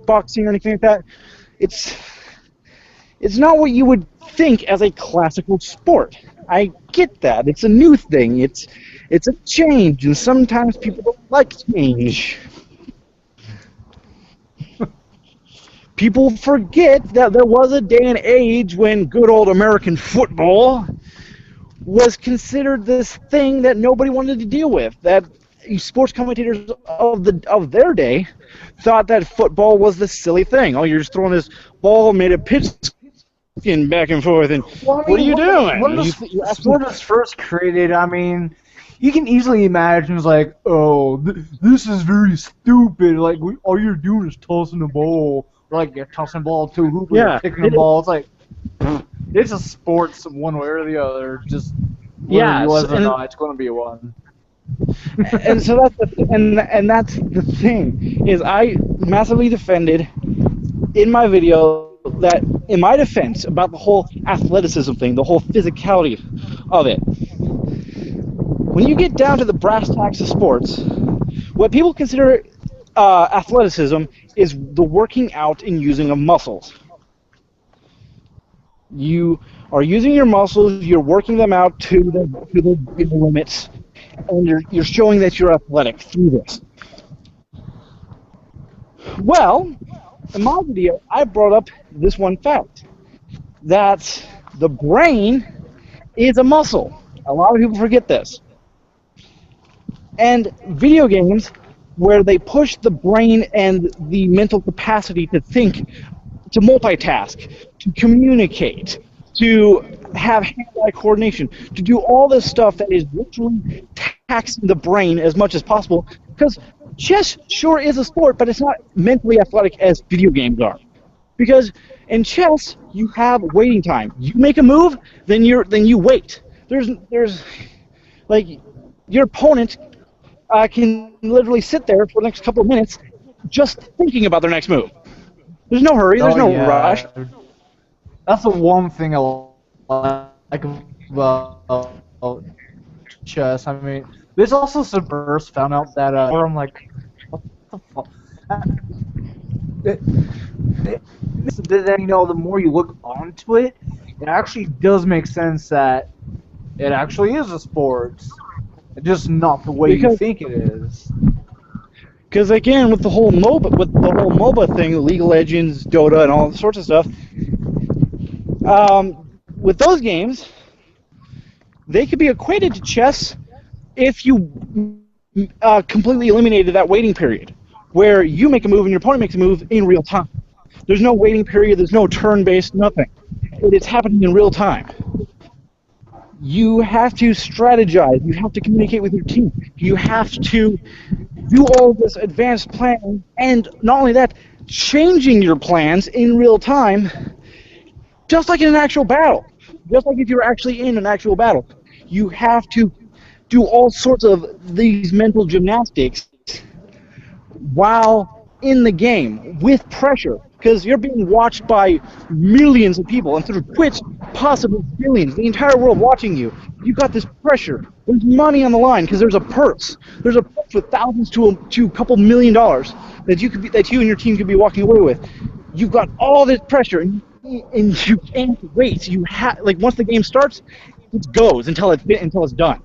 boxing or anything like that. It's not what you would think as a classical sport. I get that. It's a new thing. It's a change, and sometimes people don't like change. People forget that there was a day and age when good old American football was considered this thing that nobody wanted to deal with. That sports commentators of their day thought that football was this silly thing. Oh, you're just throwing this ball made of pigskin back and forth, and what are you doing? When the sport was first created, I mean, you can easily imagine it's like, oh, this is very stupid. Like, all you're doing is tossing the ball. Like, you're tossing the ball to a hoop, you're kicking the ball. It's like, it's a sport one way or the other. Just whether you was or not, it's going to be one. And so that's that's the thing, is I massively defended in my video that, in my defense, about the whole athleticism thing, the whole physicality of it. When you get down to the brass tacks of sports, what people consider athleticism is the working out and using of muscles. You are using your muscles, you're working them out to the limits, and you're showing that you're athletic through this. Well, in my video, I brought up this one fact, that the brain is a muscle. A lot of people forget this. And video games, where they push the brain and the mental capacity to think, to multitask, to communicate, to have hand-eye coordination, to do all this stuff that is literally taxing the brain as much as possible, because chess sure is a sport, but it's not mentally athletic as video games are. Because in chess, you have waiting time. You make a move, then you wait. There's like, your opponent can literally sit there for the next couple of minutes just thinking about their next move. There's no hurry, there's no rush. That's the one thing I like about chess. I mean, there's also some bursts found out that where I'm like, what the fuck? Then the more you look onto it, it actually does make sense that it actually is a sport, just not the way you Because think it is. Because again, with the whole MOBA thing, League of Legends, Dota, and all sorts of stuff, with those games, they could be equated to chess if you completely eliminated that waiting period, where you make a move and your opponent makes a move in real time. There's no waiting period. There's no turn-based, nothing. It's happening in real time. You have to strategize. You have to communicate with your team. You have to do all this advanced planning, and not only that, changing your plans in real time, just like in an actual battle. Just like if you're actually in an actual battle. You have to do all sorts of these mental gymnastics while in the game with pressure, because you're being watched by millions of people, and through Twitch, possibly billions, the entire world watching you. You've got this pressure. There's money on the line because there's a purse. There's a purse with thousands to a couple $1,000,000 that you and your team could be walking away with. You've got all this pressure, and you can't wait. Once the game starts, it goes until it's done.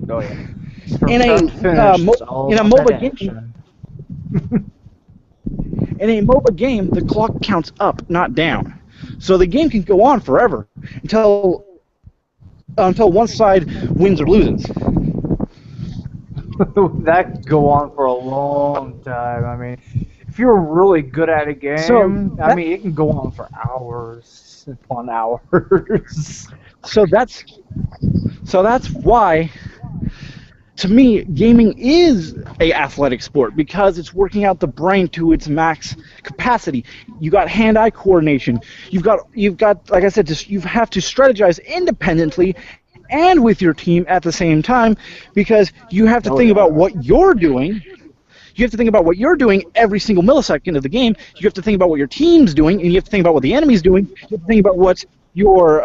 Oh yeah. In a MOBA game, in a MOBA game, the clock counts up, not down. So the game can go on forever until one side wins or loses. That could go on for a long time. I mean, if you're really good at a game, I mean, it can go on for hours upon hours. So that's why, to me, gaming is a athletic sport, because it's working out the brain to its max capacity. You got hand-eye coordination. You've got like I said, you have to strategize independently and with your team at the same time, because you have to think about what you're doing. You have to think about what you're doing every single millisecond of the game. You have to think about what your team's doing, and you have to think about what the enemy's doing. You have to think about what your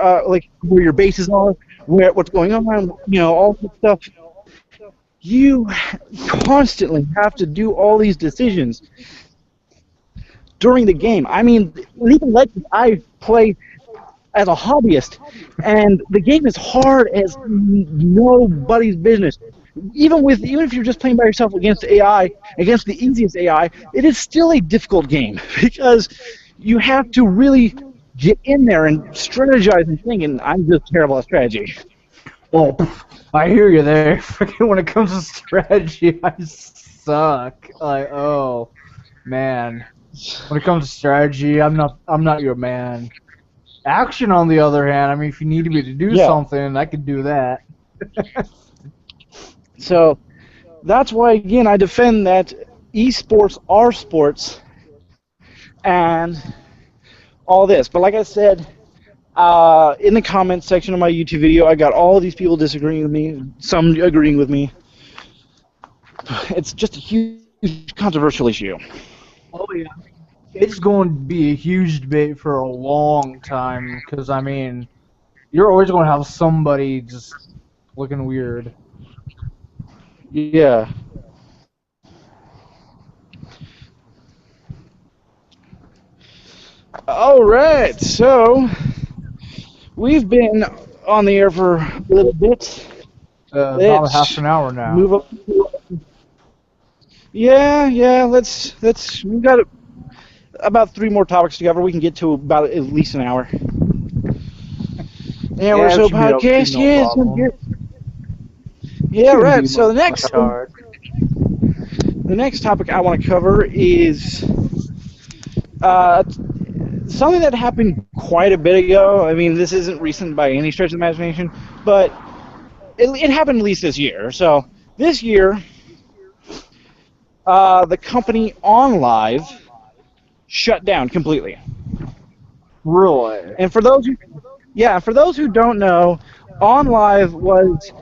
where your bases are, what's going on, all that stuff. You constantly have to do all these decisions during the game. I mean, League of Legends, I play as a hobbyist, and the game is hard as nobody's business. Even if you're just playing by yourself against AI, against the easiest AI, it is still a difficult game, because you have to really get in there and strategize and think, and I'm just terrible at strategy. Well, I hear you there. When it comes to strategy, I suck. Like, oh man. When it comes to strategy, I'm not your man. Action, on the other hand, I mean, if you need me to do something, I can do that. So that's why, again, I defend that esports are sports and all this. But like I said, in the comments section of my YouTube video, I got all of these people disagreeing with me, some agreeing with me. It's just a huge controversial issue. Oh yeah, it's going to be a huge debate for a long time, because I mean, you're always going to have somebody just looking weird. Yeah. All right, so we've been on the air for a little bit. About half an hour now. Move up. Yeah. We've got about 3 more topics to cover. We can get to about at least an hour. Or so podcast. Yeah, right. So the next topic I want to cover is something that happened quite a bit ago. I mean, this isn't recent by any stretch of the imagination, but it happened at least this year. So this year, the company OnLive shut down completely. Really? And for those who don't know, OnLive was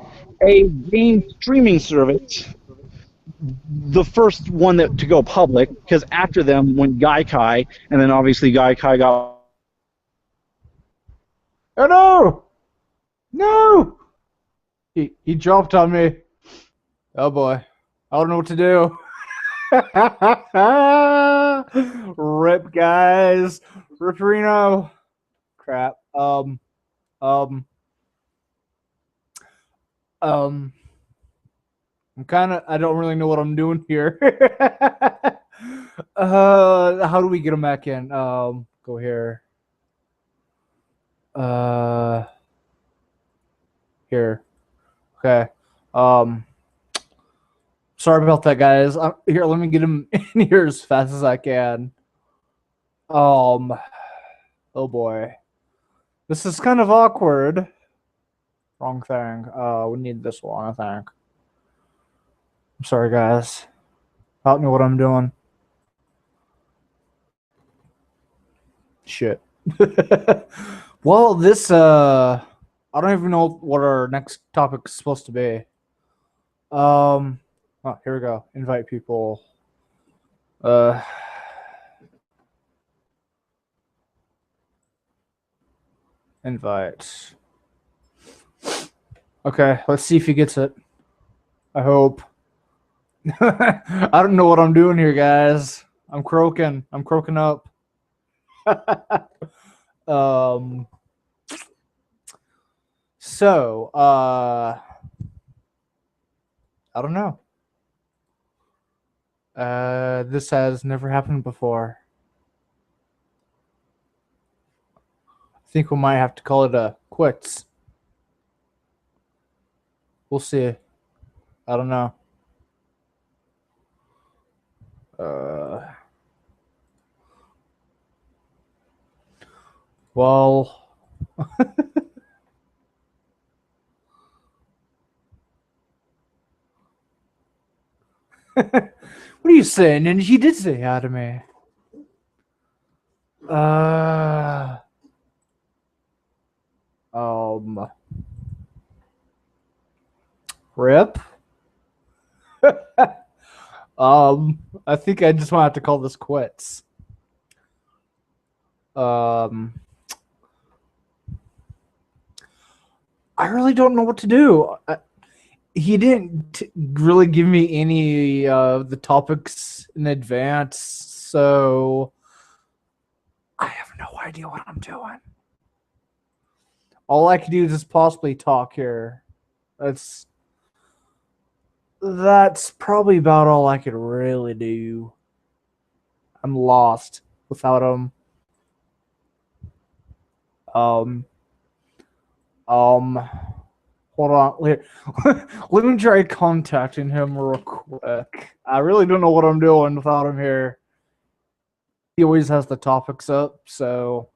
a game streaming service the first one to go public, because after them went Gaikai, and then obviously Gaikai got... Oh no! No! He dropped on me. Oh boy. I don't know what to do. Rip, guys. Ripperino. Crap. I don't really know what I'm doing here. How do we get him back in? Go here. Here. Okay. Sorry about that, guys. Here, let me get him in here as fast as I can. Oh boy. This is kind of awkward. Wrong thing. We need this one, I think. I'm sorry, guys. Help me what I'm doing. Shit. Well, this, I don't even know what our next topic is supposed to be. Oh, here we go. Invite people. Invite. Okay, let's see if he gets it. I hope. I don't know what I'm doing here, guys. I'm croaking. I'm croaking up. So, I don't know. This has never happened before. I think we might have to call it a quits. We'll see. I don't know. Well, what are you saying? And he did say hi to me. Rip. I think I just want to have to call this quits. I really don't know what to do. He didn't really give me any of the topics in advance, so I have no idea what I'm doing. All I can do is just possibly talk here. That's probably about all I could really do. I'm lost without him. Hold on. Let me try contacting him real quick. I really don't know what I'm doing without him here. He always has the topics up, so...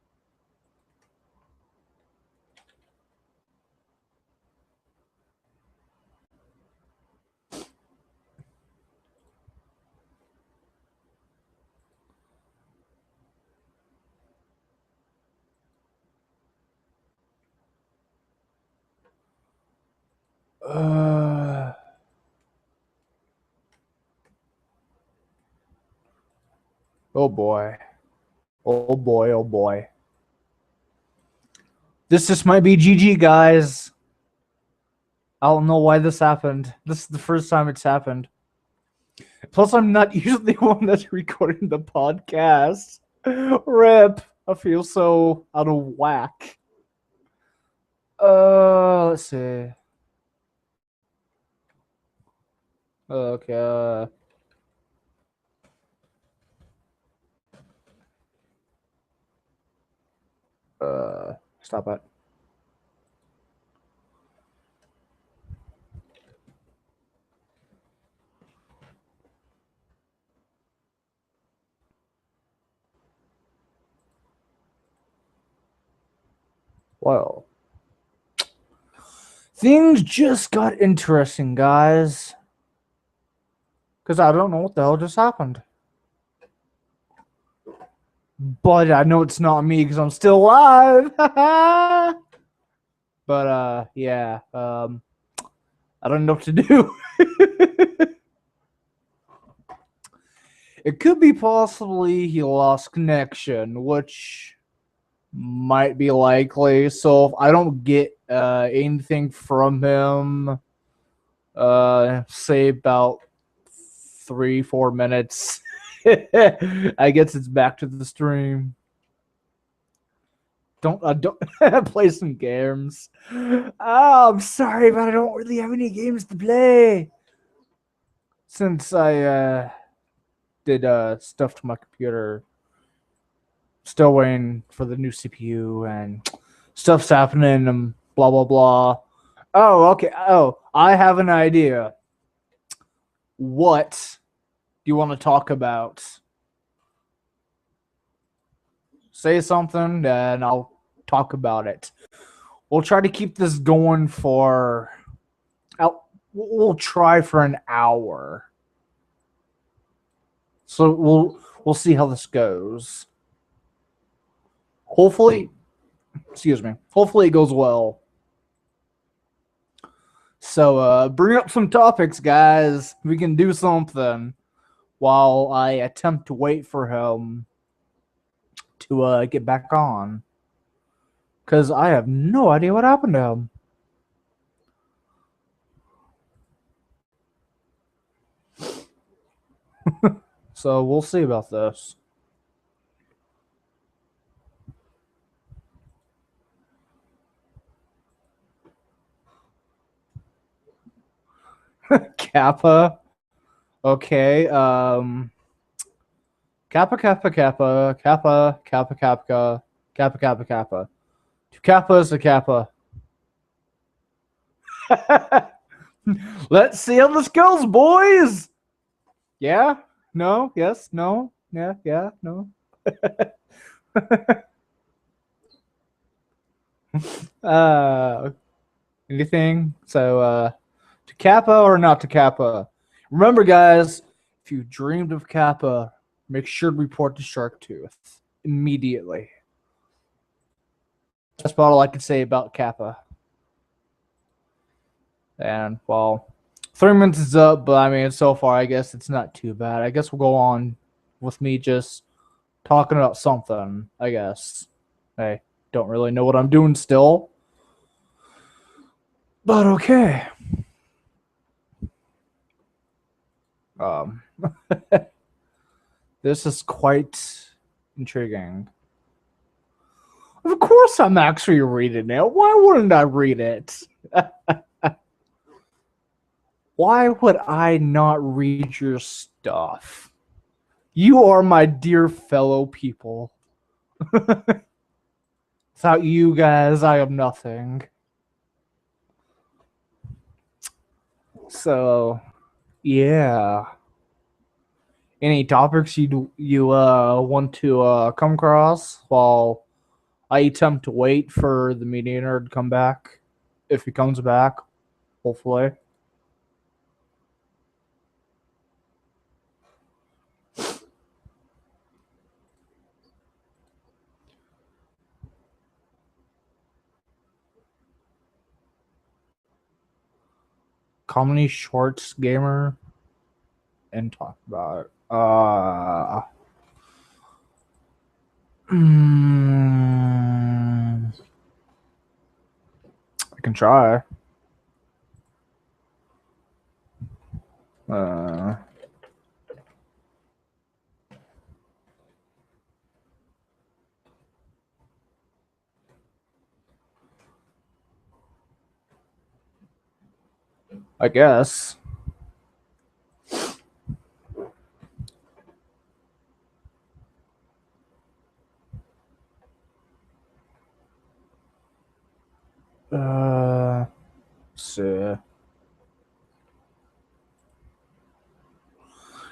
Oh boy. Oh boy, oh boy. This just might be GG, guys. I don't know why this happened. This is the first time it's happened. Plus, I'm not usually the one that's recording the podcast. Rip. I feel so out of whack. Let's see. Okay. Stop it. Well, things just got interesting, guys. Because I don't know what the hell just happened. But I know it's not me because I'm still alive. But, yeah. I don't know what to do. It could be possibly he lost connection, which might be likely. So if I don't get anything from him, say about 3-4 minutes, I guess it's back to the stream. Don't play some games. Oh, I'm sorry, but I don't really have any games to play since I did stuff to my computer. Still waiting for the new CPU and stuff's happening and blah blah blah. Oh, okay. Oh, I have an idea. What do you want to talk about? Say something and I'll talk about it. We'll try to keep this going for we'll try for an hour. So we'll see how this goes. Hopefully it goes well. So bring up some topics, guys. We can do something while I attempt to wait for him to get back on. Because I have no idea what happened to him. So we'll see about this. Kappa. Okay. Kappa, Kappa, Kappa, Kappa, Kappa, Kappa, Kappa, Kappa, Kappa. Two Kappas, a Kappa. Let's see how this goes, boys. Yeah? No? Yes? No? Yeah? Yeah? No? Anything? So, to Kappa or not to Kappa? Remember, guys, if you dreamed of Kappa, make sure to report to Sharktooth immediately. That's about all I can say about Kappa. And, well, 3 minutes is up, but I mean, so far, I guess it's not too bad. I guess we'll go on with me just talking about something, I guess. I don't really know what I'm doing still. But okay. This is quite intriguing. Of course I'm actually reading it. Why wouldn't I read it? Why would I not read your stuff? You are my dear fellow people. Without you guys, I am nothing. So, yeah. Any topics you want to come across while I attempt to wait for the media nerd to come back? If he comes back, hopefully. Comedy Shorts Gamer and talk about it. I can try. I guess. Let's see.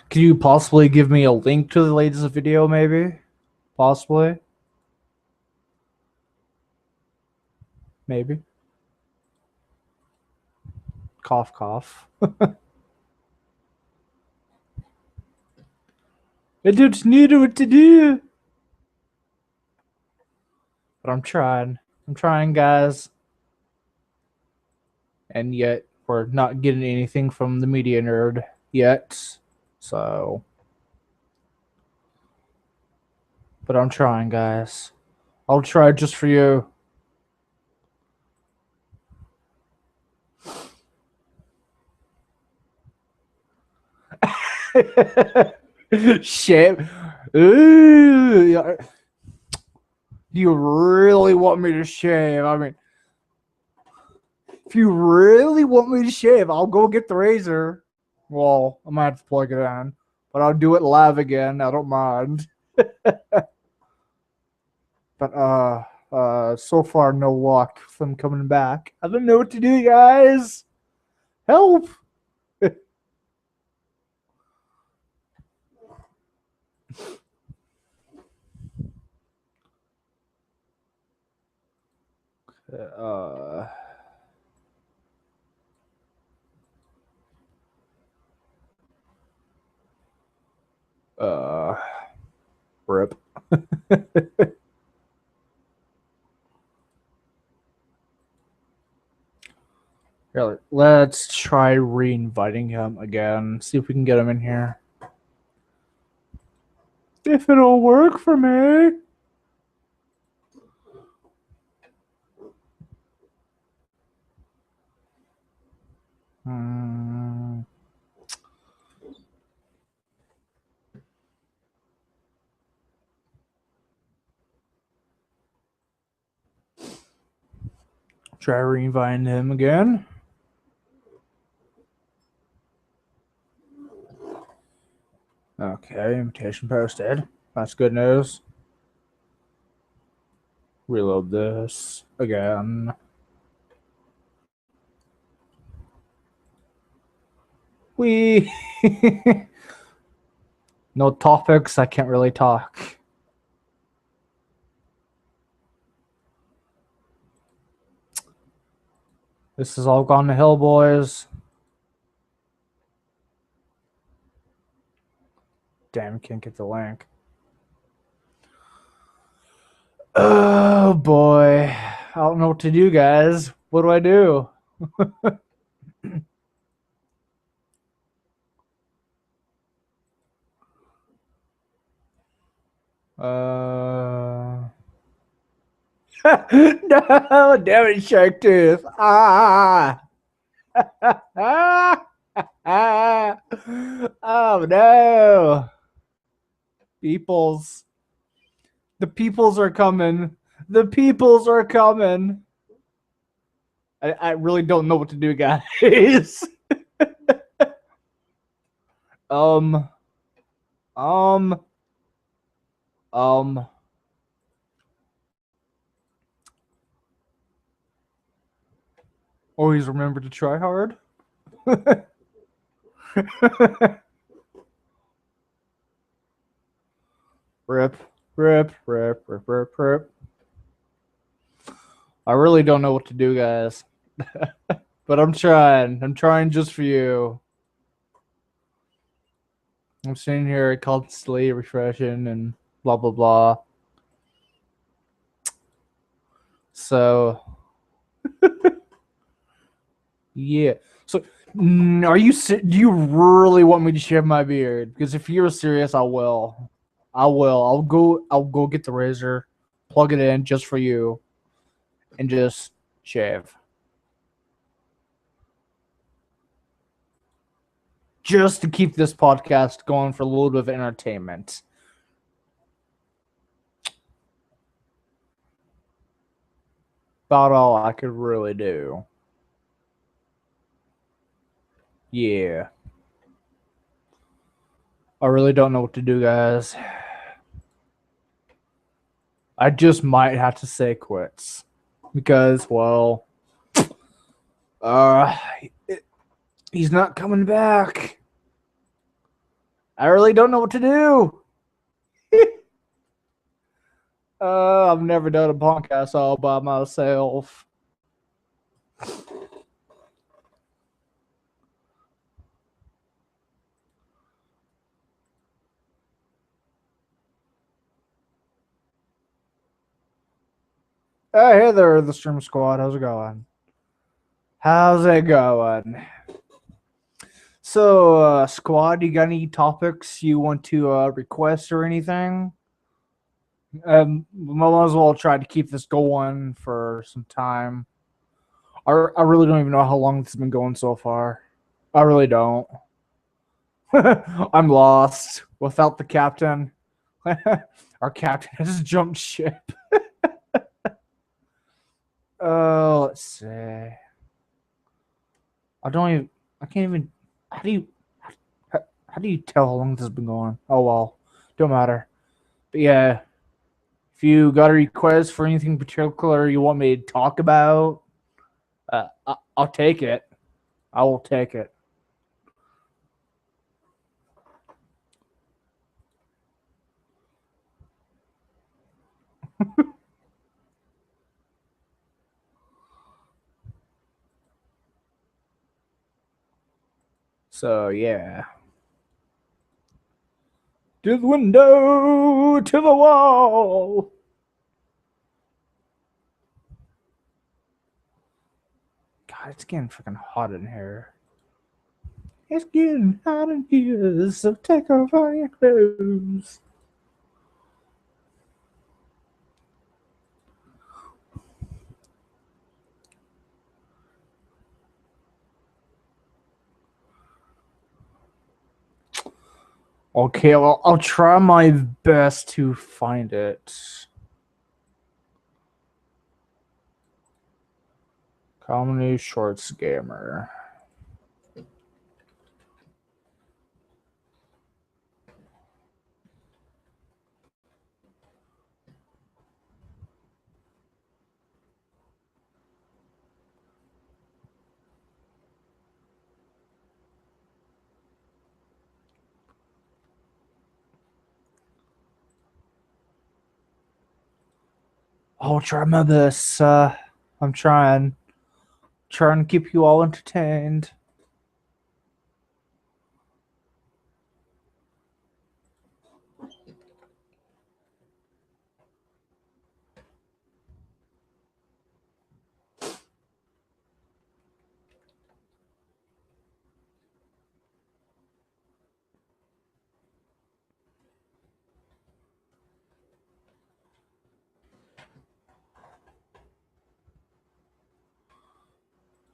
Can you possibly give me a link to the latest video, maybe? Possibly? Maybe. Cough, cough. I don't know what to do. But I'm trying. I'm trying, guys. And yet, we're not getting anything from the media nerd yet. So, But I'm trying, guys. I'll try just for you. Shit. Ooh. Do you really want me to shave? I mean, if you really want me to shave, I'll go get the razor. Well, I might have to plug it in, but I'll do it live again. I don't mind. But so far no luck with them coming back. I don't know what to do, guys. Help! uh Rip. Here, let's try re-inviting him again. See if we can get him in here. If it'll work for me. Try re-inviting him again. Okay, invitation posted. That's good news. Reload this again. We no topics. I can't really talk. This has all gone to hell, boys. Damn, can't get the link. Oh boy, I don't know what to do, guys. What do I do? No, damn it, Shark Tooth. Oh no. Peoples. The peoples are coming. The peoples are coming. I really don't know what to do, guys. um. Always remember to try hard. Rip. I really don't know what to do, guys. But I'm trying. I'm trying just for you. I'm sitting here constantly refreshing and blah, blah, blah. So, yeah. So, do you really want me to shave my beard? Because if you're serious, I will. I'll go get the razor, plug it in just for you, and just shave. Just to keep this podcast going for a little bit of entertainment. About all I could really do. Yeah. I really don't know what to do, guys. I just might have to say quits. Because, well, he's not coming back. I really don't know what to do. I've never done a podcast all by myself. Hey there, the Stream Squad. How's it going? So, squad, you got any topics you want to request or anything? We might as well try to keep this going for some time. I really don't even know how long this has been going so far. I really don't. I'm lost without the captain. Our captain has jumped ship. Let's see. I can't even. How do you? How do you tell how long this has been going? Oh well, don't matter. But yeah, if you got a request for anything particular you want me to talk about, I'll take it. I will take it. So yeah. To the window, to the wall. God, it's getting freaking hot in here. It's getting hot in here, so take off all your clothes. Okay, well, I'll try my best to find it. Comedy Shorts Gamer. I'll try my best. I'm trying to keep you all entertained.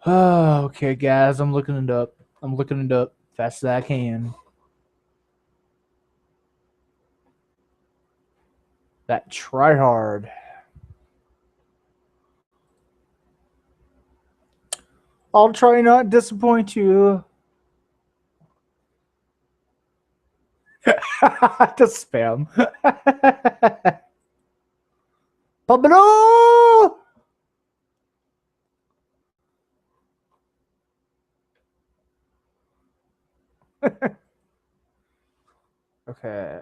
Oh, okay, guys, I'm looking it up. I'm looking it up fast as I can. That try hard. I'll try not disappoint you. To spam. Pablo! Okay,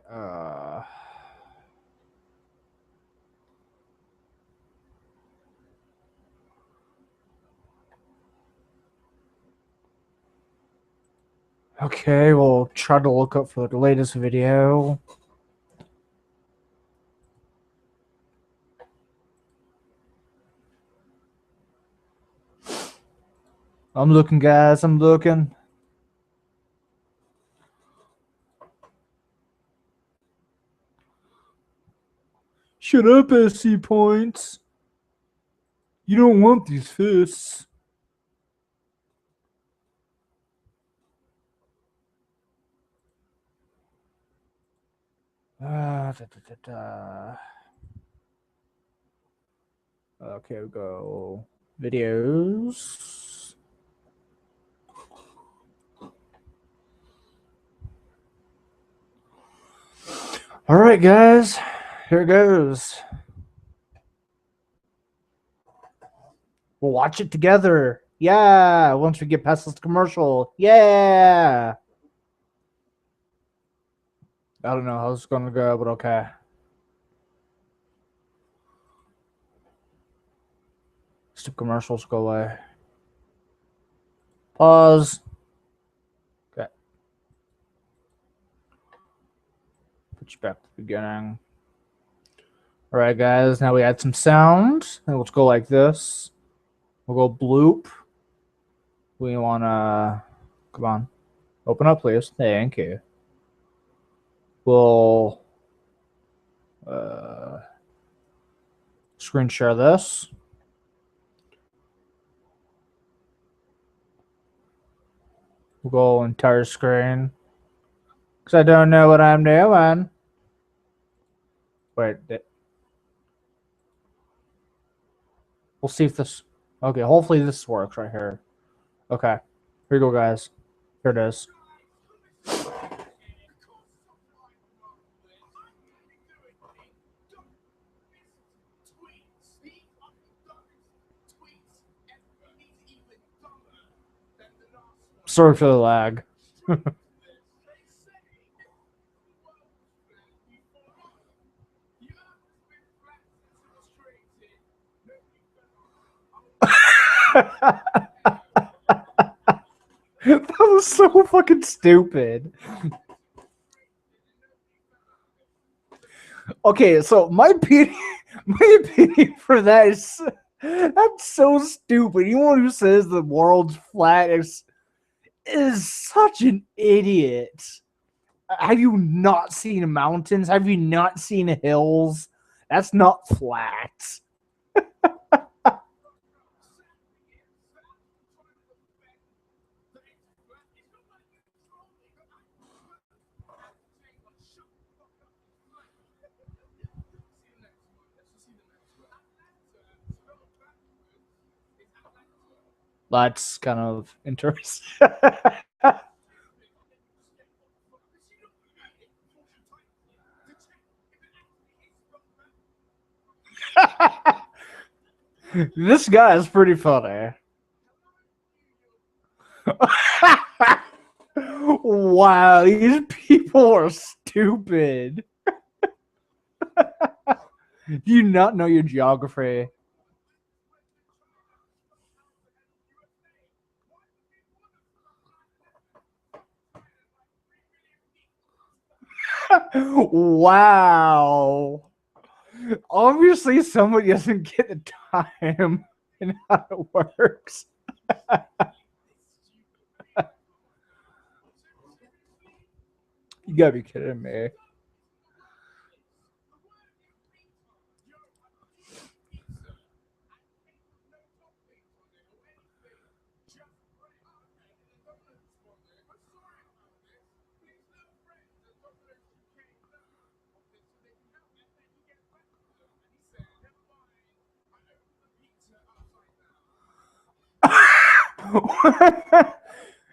okay, we'll try to look up for the latest video. I'm looking, guys. I'm looking. Shut up, SC Points. You don't want these fists. Da, da, da, da. Okay, we'll go videos. All right, guys. Here it goes. We'll watch it together. Yeah. Once we get past this commercial. Yeah. I don't know how it's going to go, but okay. Stupid commercials go away. Pause. Okay. Put you back to the beginning. All right, guys. Now we add some sound. And let's go like this. We'll go bloop. We want to... Come on. Open up, please. Thank you. We'll... screen share this. We'll go entire screen. Because I don't know what I'm doing. Wait. We'll see if this... Okay, hopefully this works right here. Okay. Here you go, guys. Here it is. Sorry for the lag. That was so fucking stupid. Okay, so my opinion for that is that's so stupid. Anyone who says the world's flat is such an idiot. Have you not seen mountains? Have you not seen hills? That's not flat. That's kind of interesting. This guy is pretty funny. Wow, these people are stupid. Do you not know your geography? Wow. Obviously, somebody doesn't get the time and how it works. You gotta be kidding me.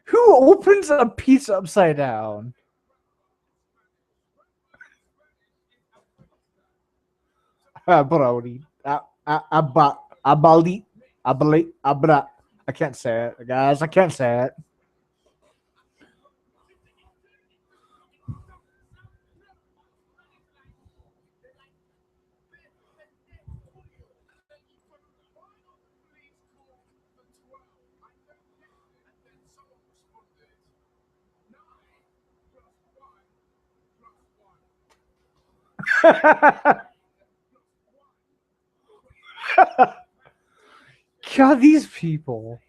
Who opens a pizza upside down? Brody. Abali. Abra. I can't say it, guys. I can't say it. God, these people.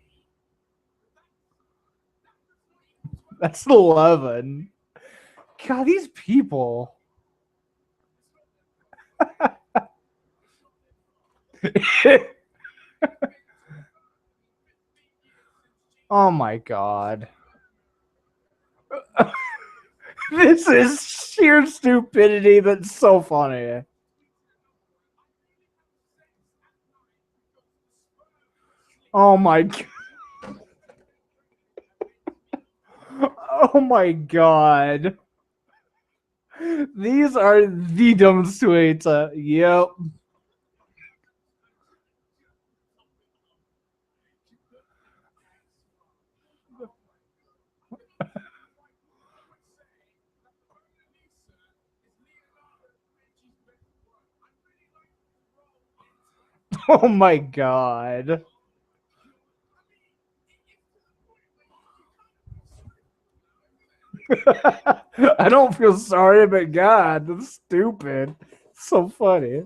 That's 11. God, these people. Oh my god. This is sheer stupidity that's so funny. Oh my god. Oh my god. These are the dumbest tweets. Yep. Oh my god. I don't feel sorry, but God, that's stupid. So funny.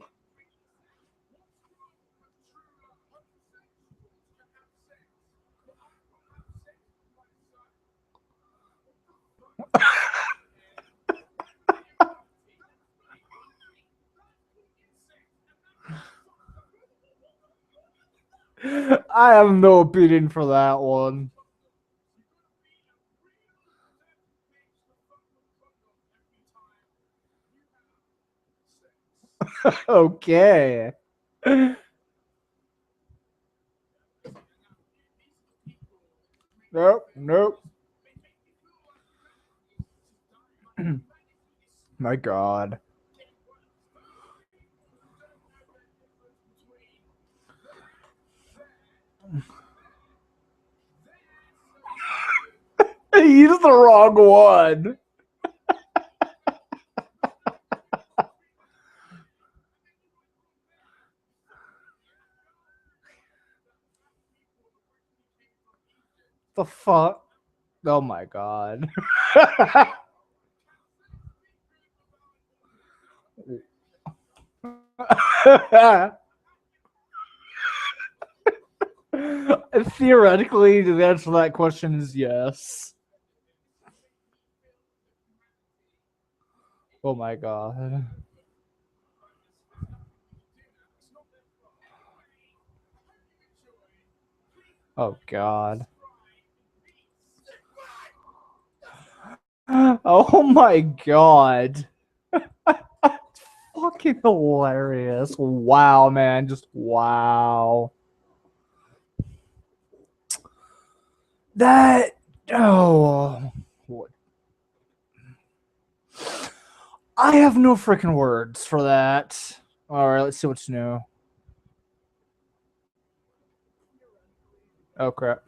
I have no opinion for that one. Okay. Nope, nope. My God. He's the wrong one. The fuck? Oh my God. Theoretically, the answer to that question is yes. Oh my God. Oh God. Oh my God. Fucking hilarious. Wow, man. Just wow. That. Oh. I have no freaking words for that. Alright, let's see what's new. Oh, crap.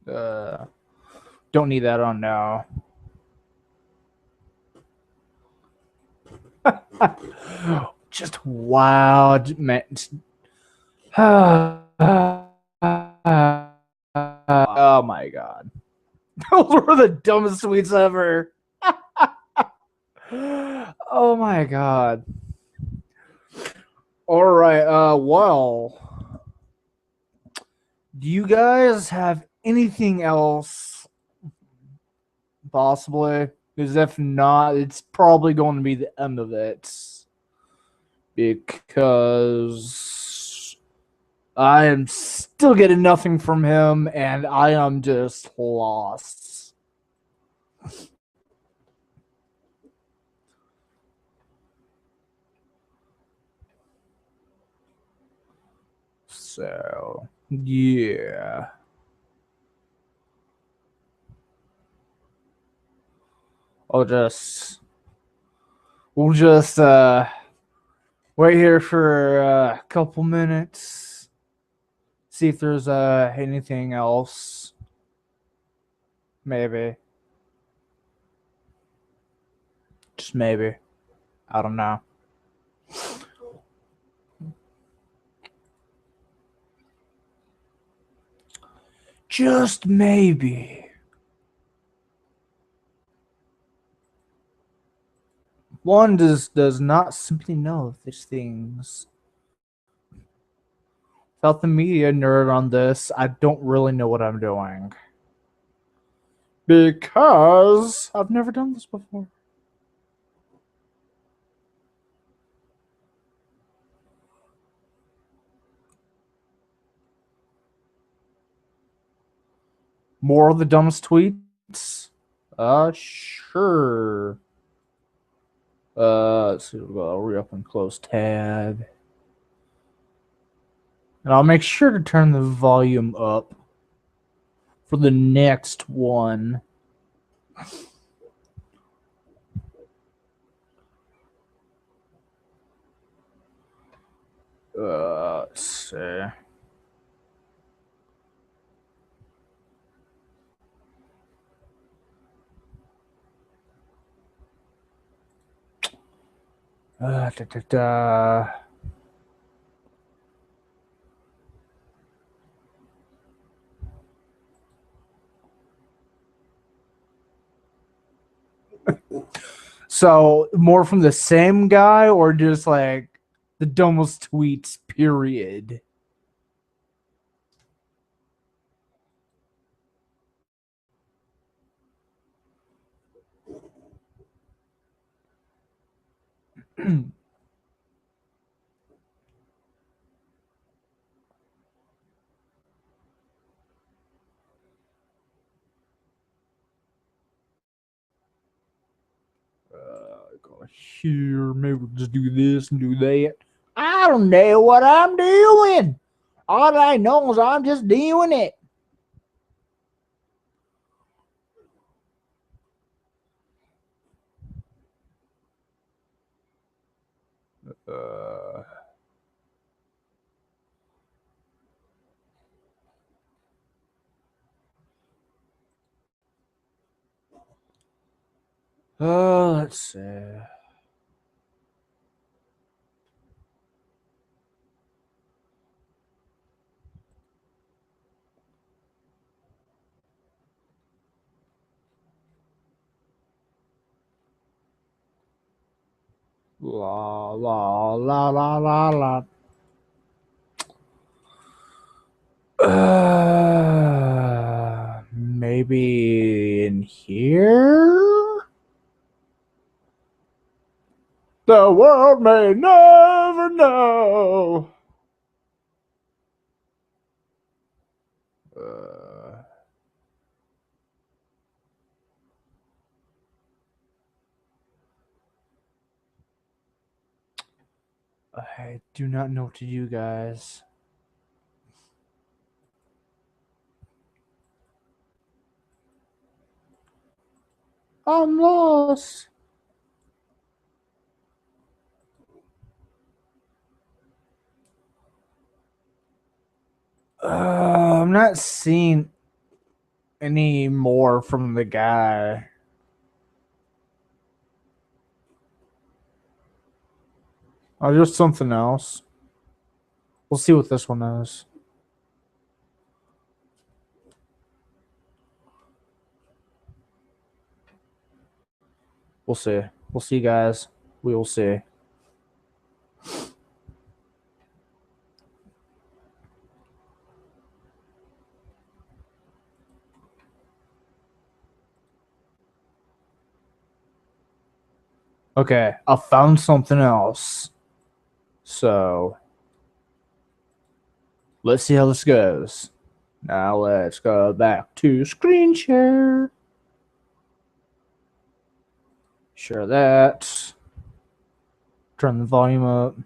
Don't need that on now. Just wow, man. Oh my God. Those were the dumbest tweets ever. Oh my God. All right. Well, do you guys have anything else? Possibly, because if not, it's probably going to be the end of it. Because I am still getting nothing from him, and I am just lost. So, yeah. We'll just wait here for a couple minutes, see if there's anything else. Maybe. Just maybe. I don't know. Just maybe. One does not simply know these things. Without the media nerd on this, I don't really know what I'm doing. Because I've never done this before. More of the dumbest tweets? Sure. Let's see, I'll reopen close tab. And I'll make sure to turn the volume up for the next one. Let's see. Da, da, da. So more from the same guy, or just like the dumbest tweets, period? Here, maybe we'll just do this and do that. I don't know what I'm doing. All I know is I'm just doing it. Let's see. La la la la la la. Maybe in here? The world may never know. I do not know what to do, guys. I'm lost. I'm not seeing any more from the guy. Oh, just something else. We'll see what this one is. We'll see. We'll see, guys. We will see. Okay, I found something else. So, let's see how this goes. Now let's go back to screen share. Share that. Turn the volume up.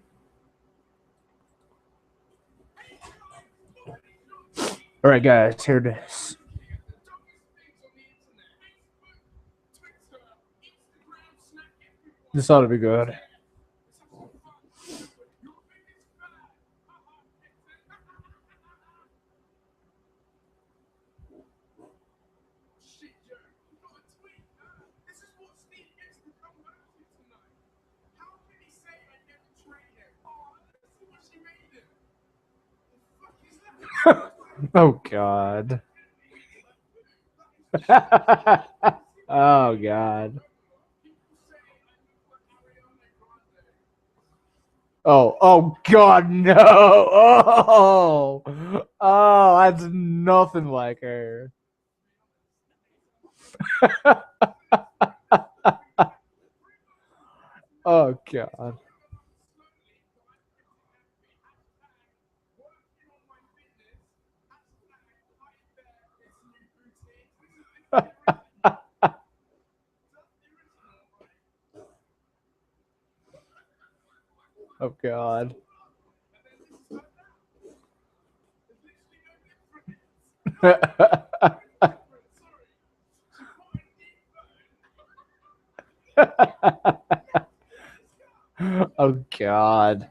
All right, guys, here it is. This ought to be good. Oh, God. Oh, God. Oh, God, no. Oh, that's nothing like her. Oh, God. Oh, God. Oh, God.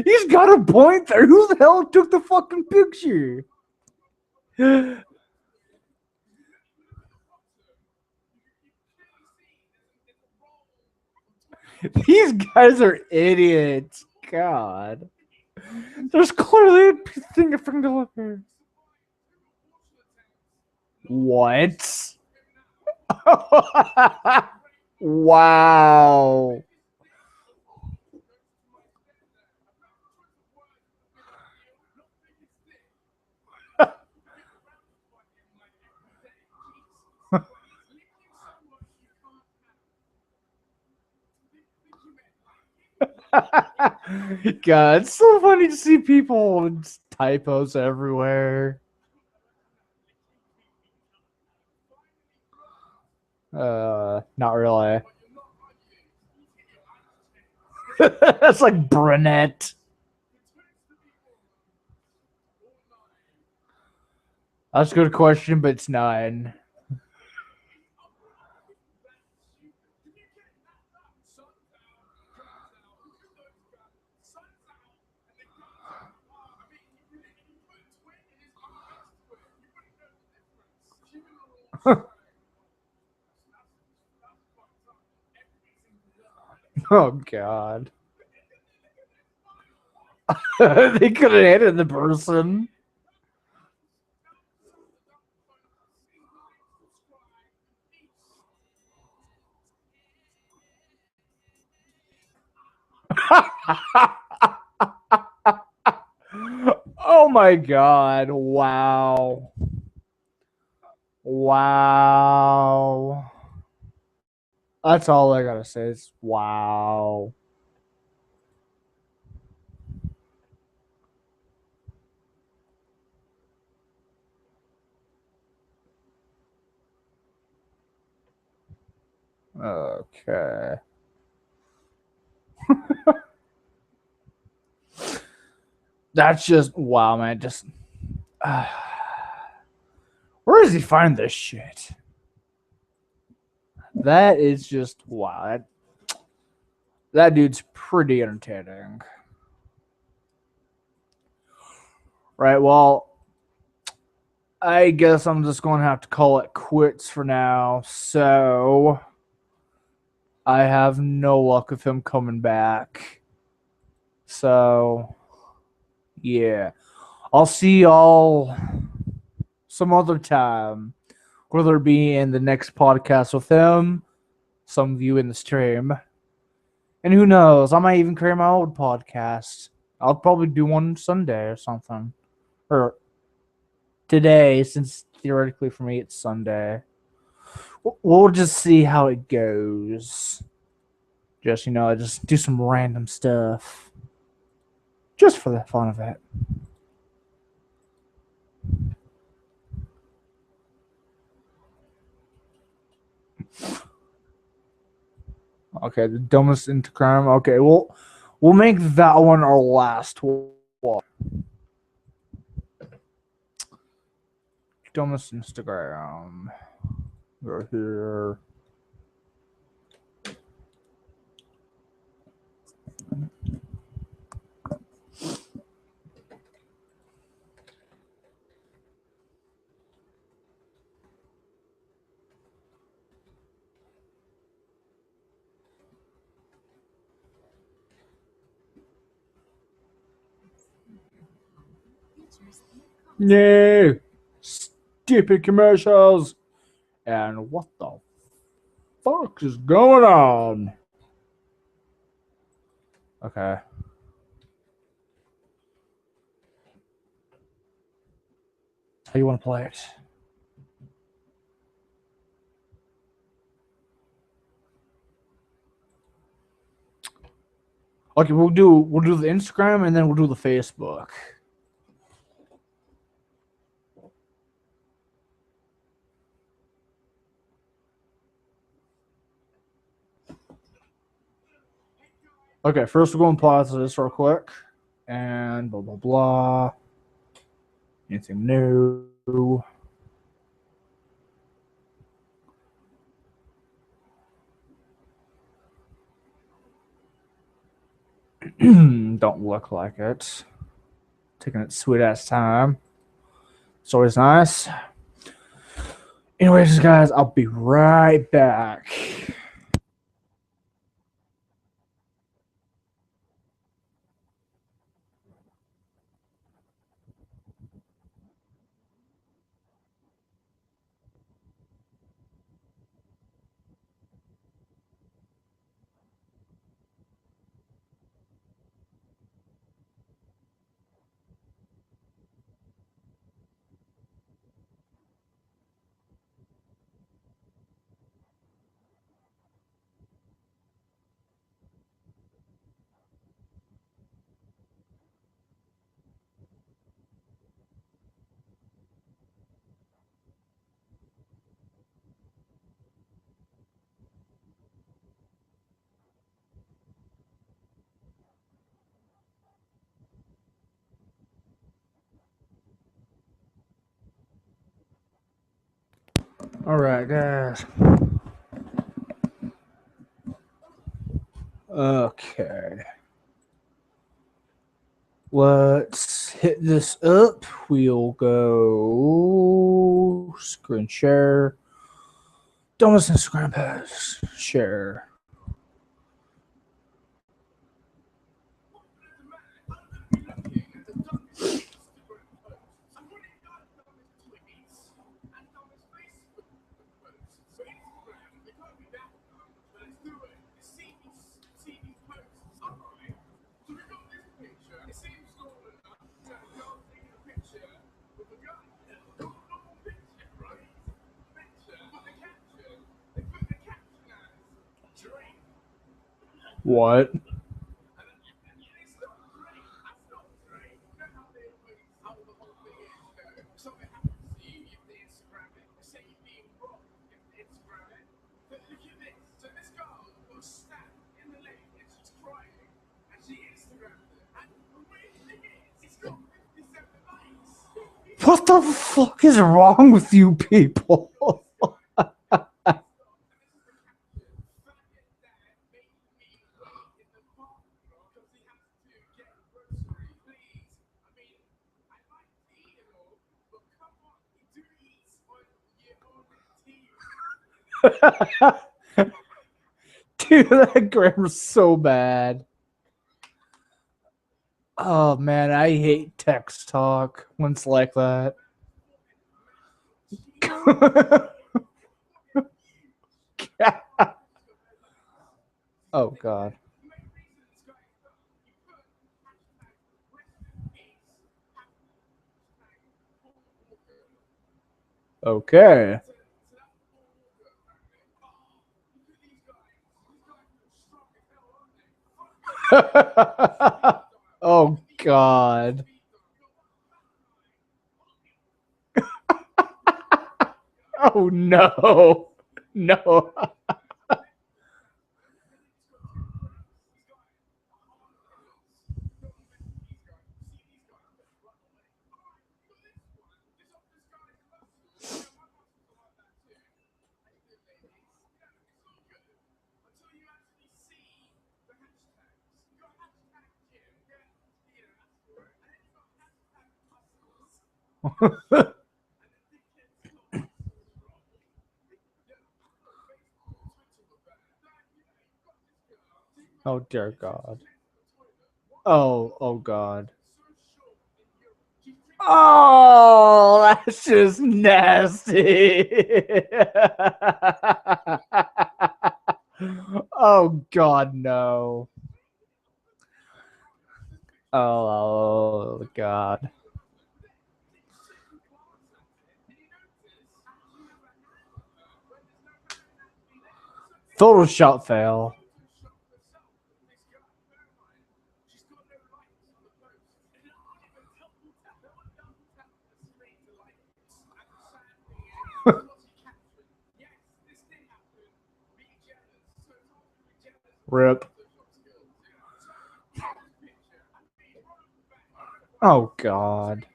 He's got a point there. Who the hell took the fucking picture? These guys are idiots. God. There's clearly a thing of finger. What? Wow. God, it's so funny to see people with typos everywhere. Not really. That's like brunette. That's a good question, but it's none. Oh God. They could have hated the person. Oh my God. Wow. Wow. That's all I gotta say is wow. Okay. That's just wow, man. Just where does he find this shit? That is just wow. That dude's pretty entertaining. Right. Well, I guess I'm just going to have to call it quits for now. So I have no luck with him coming back. So yeah, I'll see y'all some other time, whether it be in the next podcast with him, some of you in the stream, and who knows, I might even create my own podcast. I'll probably do one Sunday or something, or today, since theoretically for me it's Sunday. We'll just see how it goes. Just just do some random stuff, just for the fun of it. Okay, the dumbest Instagram. Okay, we'll make that one our last one. Dumbest Instagram. Go here. No, stupid commercials. And what the fuck is going on? Okay. How you want to play it? Okay, we'll do the Instagram and then we'll do the Facebook. Okay, first we're going to pause this real quick. And blah, blah, blah. Anything new? Don't look like it. Taking its sweet ass time. It's always nice. Anyways, guys, I'll be right back. All right, guys. Okay. Let's hit this up. We'll go screen share. Don't listen to Screen Pass. Share. What? What the fuck is wrong with you people? Dude, that grammar's so bad. Oh man, I hate text talk when it's like that. Oh god. Okay. Oh god. Oh no. No. Oh dear god. Oh god. Oh, that's just nasty. Oh god, no. Oh god. Photoshop fail. Rip. Oh god.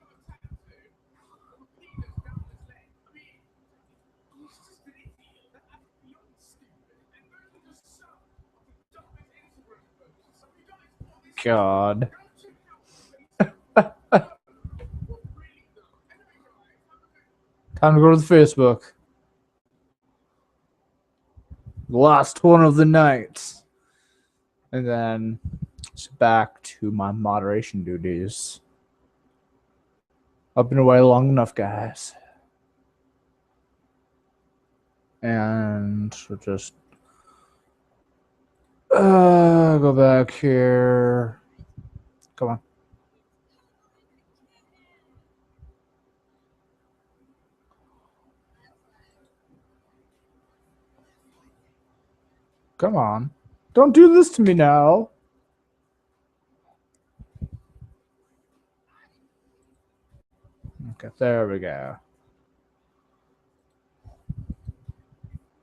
God. Time to go to the Facebook. The last one of the night. And then it's back to my moderation duties. I've been away long enough, guys. And we'll just go back here. Come on. Come on. Don't do this to me now. Okay, there we go.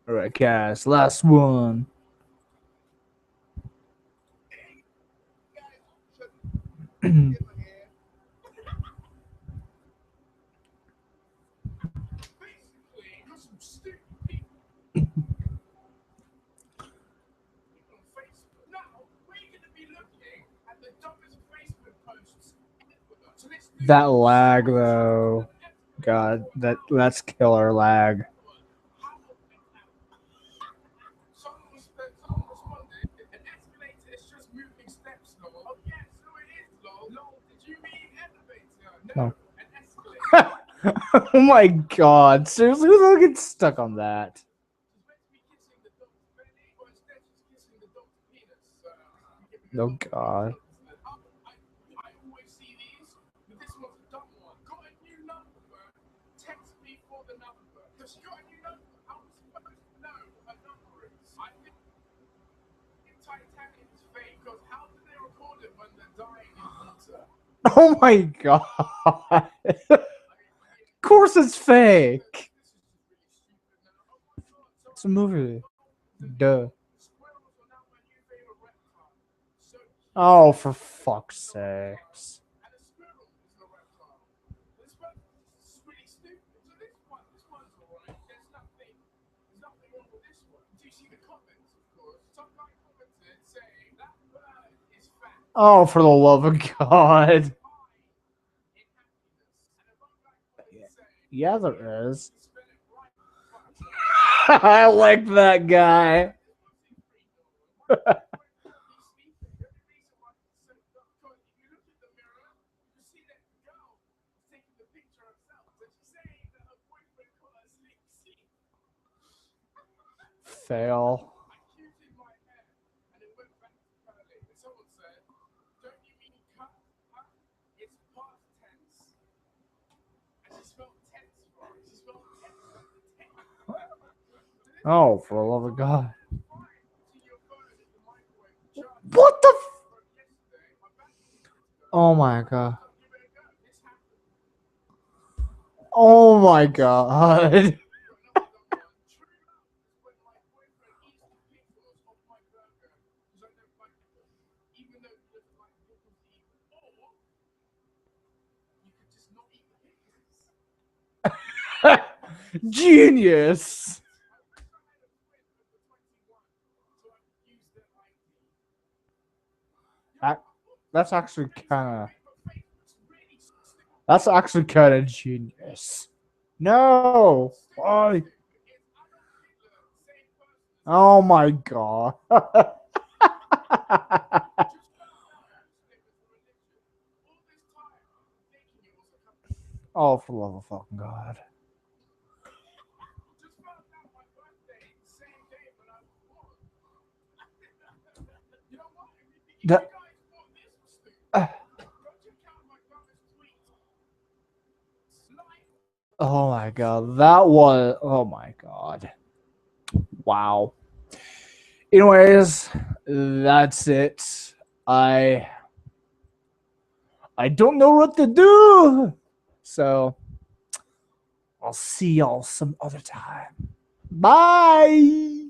All right, guys, last one. That lag though, God, that's killer lag. No. Oh my God! Seriously, who's gonna get stuck on that? Oh God. Oh my God. Of course it's fake. It's a movie. Duh. Oh, for fuck's sakes. Oh, for the love of God. Yeah, there is. I like that guy. Fail. Oh, for the love of God. What the Oh my God. Oh my God. Genius. That's actually kind of genius. No. Why? Oh my God. Oh, for the love of fucking God. That, oh my God. That was. Oh my God. Wow. Anyways, that's it. I don't know what to do. So I'll see y'all some other time. Bye.